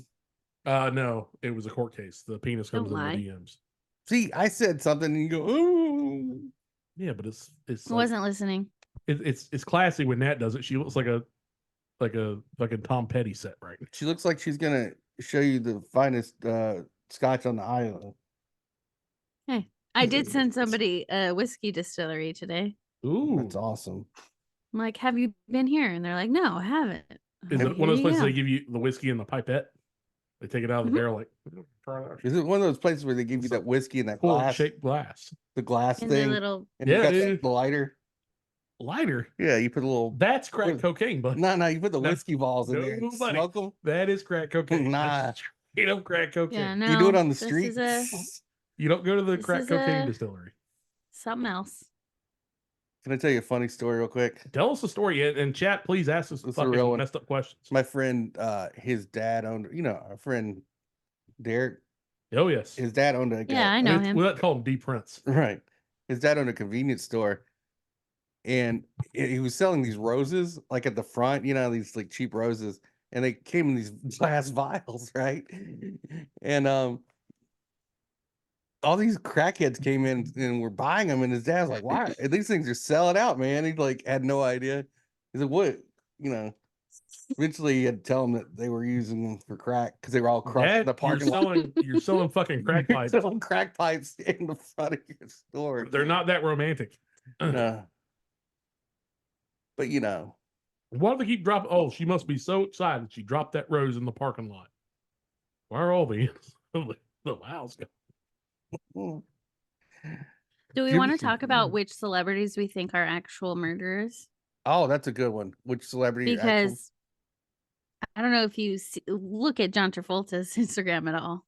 No, it was a court case. The penis comes in the DMs. See, I said something and you go, "Oh." Yeah, but it's I wasn't listening. It's classy when Nat does it. She looks like a fucking Tom Petty set, right? She looks like she's gonna show you the finest scotch on the island. Hey, I did send somebody a whiskey distillery today. Ooh, that's awesome. I'm like, have you been here? And they're like, no, I haven't. Is it one of those places they give you the whiskey in the pipette? They take it out of the barrel, like. Is it one of those places where they give you that whiskey in that glass, shaped glass, the glass in thing, the little... and you got the lighter? Lighter. Yeah, you put a little. That's crack cocaine, but no, you put the whiskey balls in there. And smoke them. That is crack cocaine. Nah, you don't crack cocaine. Yeah, no, you do it on the street. You don't go to the crack cocaine distillery. Something else. Can I tell you a funny story real quick? Tell us a story and chat. Please ask us fucking messed up questions. My friend, his dad owned. Our friend Derek. Oh yes, his dad owned a. Yeah, I know him. We like to call him D Prince. Right. His dad owned a convenience store. And he was selling these roses, like at the front, these like cheap roses, and they came in these glass vials, right? And all these crackheads came in and were buying them, and his dad's like, "Why? These things are selling out, man." He like had no idea. He said, "What?" Eventually, he had to tell them that they were using them for crack because they were all crushed in the parking lot. You're selling fucking crack pipes. Selling crack pipes in the front of your store. They're not that romantic. No. But why do they keep dropping? Oh, she must be so excited she dropped that rose in the parking lot. Why are all the house going? Do we want to talk about which celebrities we think are actual murderers? Oh, that's a good one. Which celebrity? Because I don't know if you look at John Travolta's Instagram at all.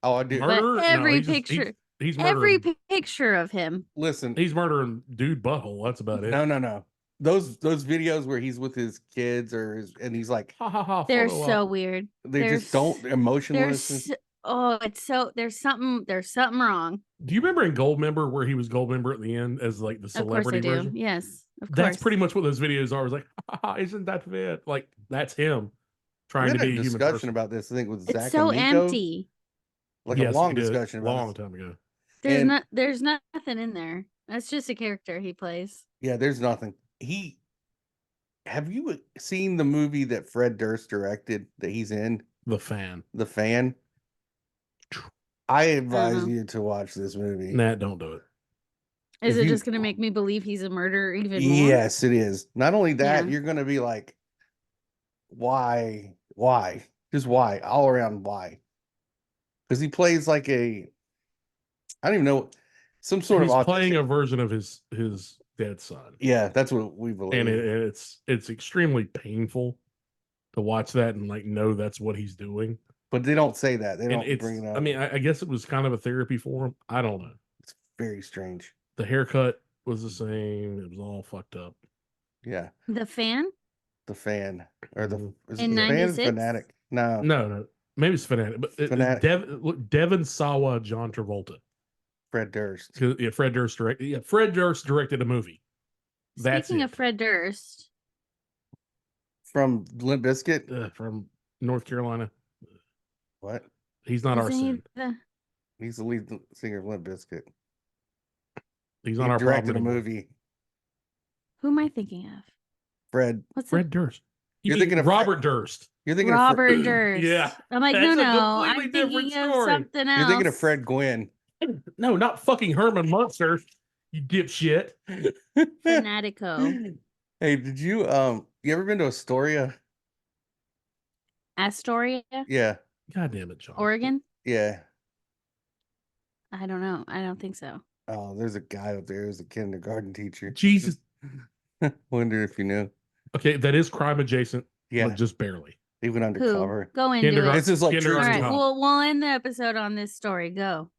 Oh, I do. But every picture. He's every picture of him. Listen, he's murdering dude butthole. That's about it. No. Those videos where he's with his kids and he's like, ha ha ha. They're so weird. They just don't emotionless. There's something wrong. Do you remember in Goldmember where he was Goldmember at the end as like the celebrity version? Yes, of course. That's pretty much what those videos are. It was like, isn't that fit? Like that's him trying to be a human discussion about this. I think with Zach. It's so empty. Like a long discussion about long time ago. There's nothing in there. That's just a character he plays. Yeah, there's nothing. Have you seen the movie that Fred Durst directed that he's in? The Fan. The Fan. I advise you to watch this movie. Nat, don't do it. Is it just going to make me believe he's a murderer even more? Yes, it is. Not only that, you're going to be like, why? Just why? All around why? Because he plays like I don't even know, some sort He's of playing a version of his dead son. Yeah, that's what we believe. And it's extremely painful to watch that and like know that's what he's doing. But they don't say that. They don't bring it up. I mean, I guess it was kind of a therapy for him. I don't know. It's very strange. The haircut was the same. It was all fucked up. Yeah. The Fan? The Fan. Or the in 96? Fanatic. No. Maybe it's Fanatic. But Devon Sawa, John Travolta. Fred Durst. Yeah, Fred Durst directed. Yeah, Fred Durst directed a movie. Speaking of Fred Durst. From Limp Bizkit? From North Carolina. What? He's not our son. He's the lead singer of Limp Bizkit. He's not our directed a movie. Who am I thinking of? Fred Durst. You're thinking of Robert Durst. You're thinking Robert of Durst. Yeah. I'm like, no. I'm thinking of something else. You're thinking of Fred Gwynn. No, not fucking Herman Munster. You dipshit. Fanatico. Hey, did you ever been to Astoria? Astoria? Yeah. God damn it, John. Oregon? Yeah. I don't know. I don't think so. Oh, there's a guy up there who's a kindergarten teacher. Jesus. Wonder if you knew. Okay, that is crime adjacent. Yeah. But just barely. He went undercover. Go into it. This is like all right. We'll end the episode on this story. Go.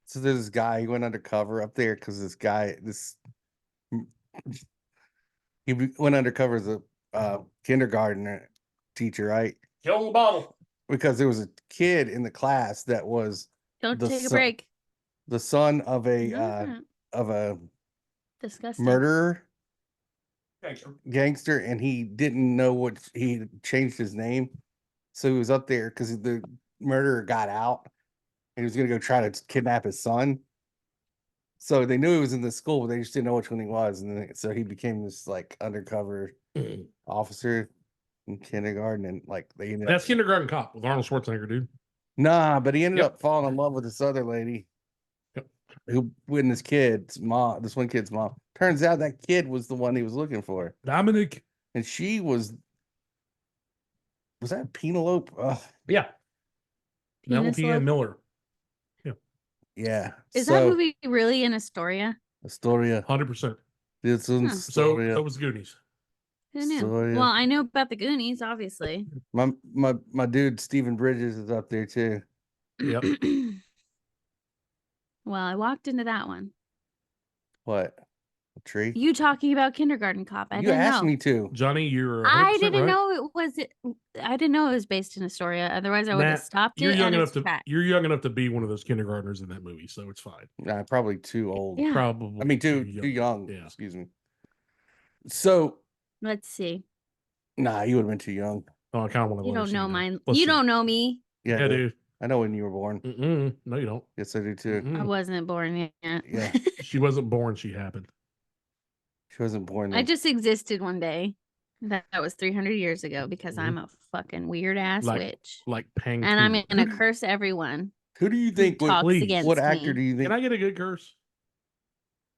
So there's this guy, he went undercover up there because he went undercover as a kindergarten teacher, right? Kill the bottle. Because there was a kid in the class that was Don't take a break. The son of a disgusting murderer, gangster, and he didn't know he changed his name, so he was up there because the murderer got out and he was gonna go try to kidnap his son. So they knew he was in the school, but they just didn't know which one he was, and so he became this like undercover officer in kindergarten, and like that's Kindergarten Cop with Arnold Schwarzenegger, dude. Nah, but he ended up falling in love with this other lady. Who with this one kid's mom. Turns out that kid was the one he was looking for. Dominic. And she was that Penelope? Yeah. Penelope Ann Miller. Yeah. Yeah. Is that movie really in Astoria? Astoria. 100%. It's in Astoria. So it was Goonies. Who knew? Astoria. Well, I know about the Goonies, obviously. My dude Stephen Bridges is up there too. Yep. Well, I walked into that one. What? A tree? You talking about Kindergarten Cop? I didn't know. You asked me to. Johnny, you're. I didn't know it was. I didn't know it was based in Astoria. Otherwise, I would have stopped it. You're young enough to be one of those kindergartners in that movie, so it's fine. Nah, probably too old. Yeah. Probably. I mean, too young. Yeah. Excuse me. So. Let's see. Nah, you would have been too young. Oh, I kind of want to. You don't know mine. You don't know me. Yeah, dude. I know when you were born. No, you don't. Yes, I do too. I wasn't born yet. Yeah. She wasn't born. She happened. She wasn't born. Then. I just existed one day. That was 300 years ago because I'm a fucking weird ass witch. Like Pang. And I'm gonna curse everyone. Who do you think would? What actor do you think? Can I get a good curse?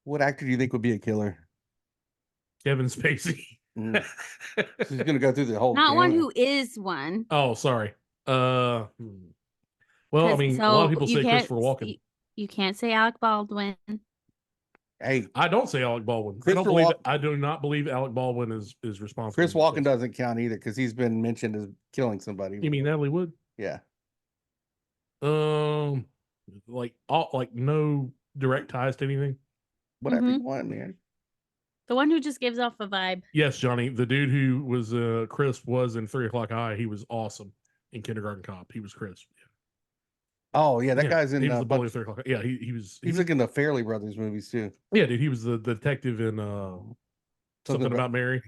What actor do you think would be a killer? Kevin Spacey. She's gonna go through the whole. Not one who is one. Oh, sorry. Well, I mean, a lot of people say Christopher Walken. You can't say Alec Baldwin. Hey, I don't say Alec Baldwin. I do not believe Alec Baldwin is responsible. Chris Walken doesn't count either because he's been mentioned as killing somebody. You mean Natalie Wood? Yeah. Like no direct ties to anything. Whatever you want, man. The one who just gives off a vibe. Yes, Johnny. The dude who was Chris was in 3 O'Clock High. He was awesome in Kindergarten Cop. He was Chris. Yeah. Oh yeah, that guy's in. He was the bully of 3 O'Clock. Yeah, he was. He's like in the Fairley Brothers movies too. Yeah, dude. He was the detective in Something About Mary.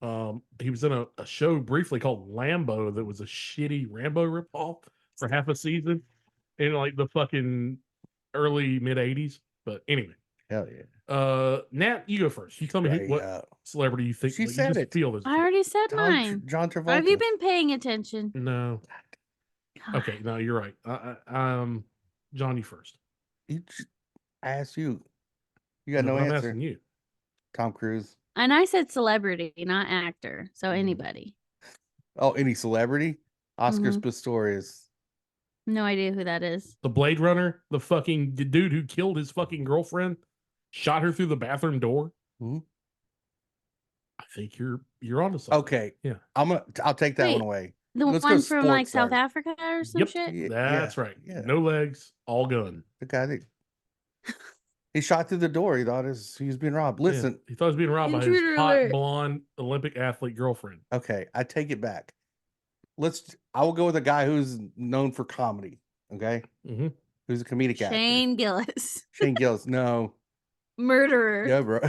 Yeah. He was in a show briefly called Lambo that was a shitty Rambo ripoff for half a season in like the fucking early mid 80s. But anyway. Hell yeah. Nat, you go first. You tell me what celebrity you think. She said it. Feel this. I already said mine. John Travolta. Have you been paying attention? No. Okay, no, you're right. John, you first. I asked you. You got no I'm answer. asking you. Tom Cruise. And I said celebrity, not actor. So anybody. Oh, any celebrity? Oscar Pistorius. No idea who that is. The Blade Runner, the fucking dude who killed his fucking girlfriend, shot her through the bathroom door. Mm-hmm. I think you're onto something. Okay. Yeah. I'll take that one away. The Let's one go from like sports South stars. Africa or some shit? That's right. Yeah. No legs, all gun. The guy that he shot through the door. He thought he was being robbed. Listen. Yeah. He thought he was being robbed by his hot blonde Olympic athlete girlfriend. Okay, I take it back. I will go with a guy who's known for comedy. Okay. Mm-hmm. Who's a comedic actor. Shane Gillis. Shane Gillis. No. Murderer. Yeah, bro.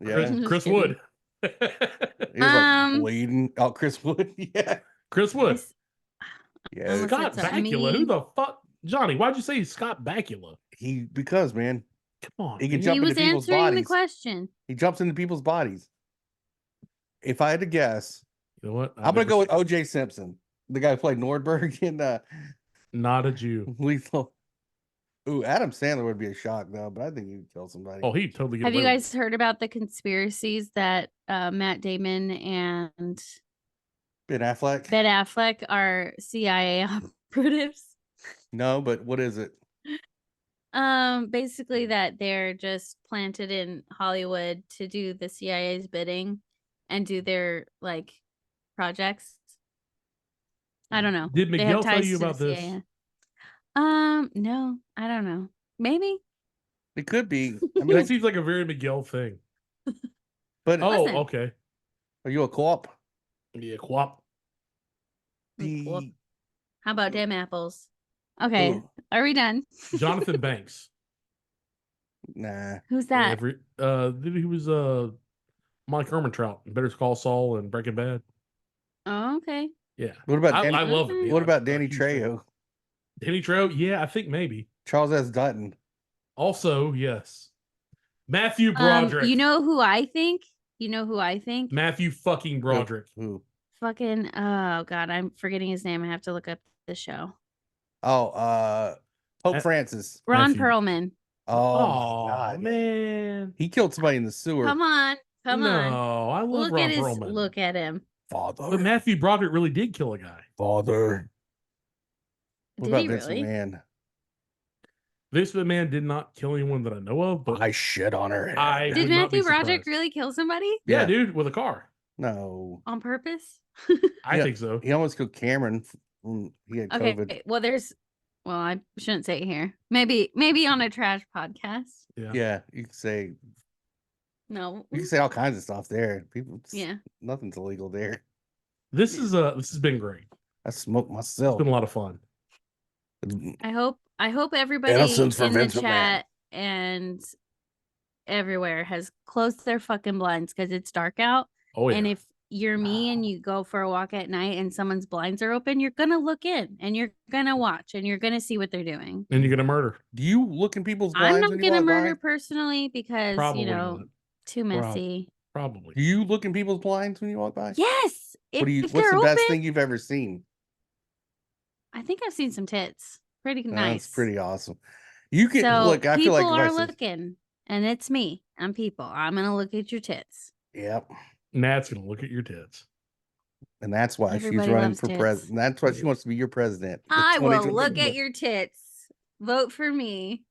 Yeah. Chris Wood. He was like bleeding. Oh, Chris Wood. Yeah. Chris Wood. Yeah. Scott Bakula. Who the fuck? Johnny, why'd you say Scott Bakula? Because, man. Come on. He can jump into people's bodies. He was answering the question. He jumps into people's bodies. If I had to guess, you know what? I'm going to go with O.J. Simpson, the guy who played Nordberg in Not a Jew. Lethal. Ooh, Adam Sandler would be a shock, though, but I think he'd kill somebody. Oh, he'd totally get Have you guys heard about the conspiracies that Matt Damon and Ben Affleck are CIA operatives? No, but what is it? Basically that they're just planted in Hollywood to do the CIA's bidding and do their like projects. I don't know. Did Miguel tell you about this? CIA. No, I don't know. Maybe it could be. I mean, it seems like a very Miguel thing. But okay. Are you a co-op? Yeah, co-op. How about damn apples? Okay, are we done? Jonathan Banks. Nah. Who's that? He was Mike Ehrmantraut in Better Call Saul and Breaking Bad. Oh, okay. Yeah. What about Danny? I love him. What about Danny Trejo? Danny Trejo? Yeah, I think maybe. Charles S. Dutton. Also, yes. Matthew Broderick. You know who I think? Matthew fucking Broderick. Who? Fucking oh god, I'm forgetting his name. I have to look up the show. Oh, Pope Francis. Ron Perlman. Oh God, man. He killed somebody in the sewer. Come on. No, I love Ron Perlman. Look at him. Father. But Matthew Broderick really did kill a guy. Father. What about Vince McMahon? Vince McMahon did not kill anyone that I know of, but I shit on her head. Did Matthew Broderick really kill somebody? Yeah, dude, with a car. No. On purpose? I think so. He almost killed Cameron when he had COVID. Well, I shouldn't say it here. Maybe on a trash podcast. Yeah, you can say. No. You can say all kinds of stuff there. Yeah. Nothing's illegal there. This has been great. I smoked myself. It's been a lot of fun. I hope everybody in the chat and everywhere has closed their fucking blinds because it's dark out. Oh yeah. And if you're me and you go for a walk at night and someone's blinds are open, you're gonna look in and you're gonna watch and you're gonna see what they're doing. And you're gonna murder. Do you look in people's blinds? I'm not gonna murder personally because Probably not. Too messy. Probably. Do you look in people's blinds when you walk by? Yes. What's the best thing you've ever seen? I think I've seen some tits. Pretty nice. That's pretty awesome. You can look. I feel like people are looking, and it's me. I'm people. I'm gonna look at your tits. Yep. Nat's gonna look at your tits. And that's why she's running for president. That's why she wants to be your president. I will look at your tits. Vote for me.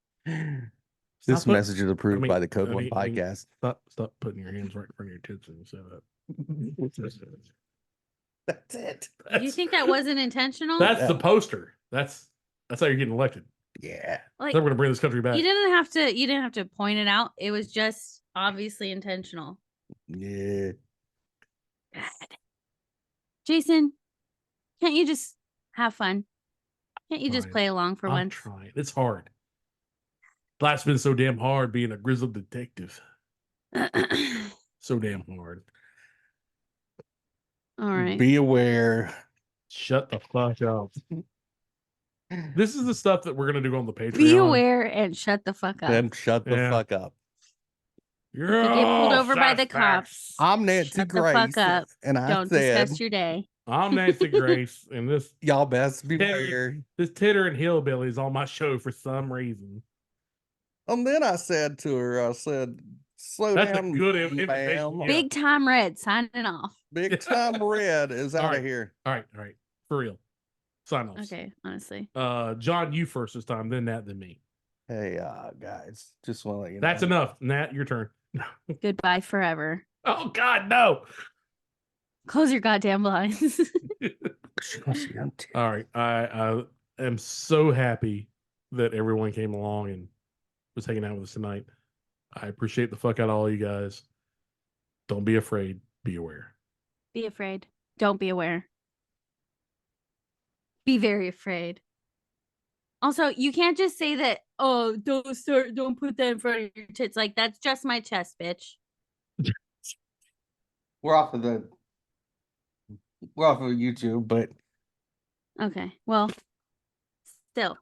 This message is approved by the Code One podcast. Stop putting your hands right in front of your tits when you say that. That's it. Do you think that wasn't intentional? That's the poster. That's how you're getting elected. Yeah. Like, we're gonna bring this country back. You didn't have to point it out. It was just obviously intentional. Yeah. God. Jason, can't you just have fun? Can't you just play along for once? I'm trying. It's hard. Life's been so damn hard being a grizzled detective. So damn hard. All right. Be aware. Shut the fuck up. This is the stuff that we're gonna do on the Patreon. Be aware and shut the fuck up. Then shut the fuck up. You're get pulled over by the cops. I'm Nancy Grace, the fuck up. and I don't said, discuss your day. I'm Nancy Grace, and this Y'all best beware. This titter and hillbilly is on my show for some reason. And then I said to her, slow That's down, a good ma'am. invitation. Yeah. Big Time Red signing off. Big Time Red is out of here. All right. For real. Sign off. Okay, honestly. John, you first this time, then Nat, then me. Hey, guys, just want to let you know. That's enough. Nat, your turn. Goodbye forever. Oh, God, no. Close your goddamn blinds. All right. I am so happy that everyone came along and was hanging out with us tonight. I appreciate the fuck out of all you guys. Don't be afraid. Be aware. Be afraid. Don't be aware. Be very afraid. Also, you can't just say that, oh, don't put that in front of your tits. Like, that's just my chest, bitch. We're off of YouTube, but okay, well, still.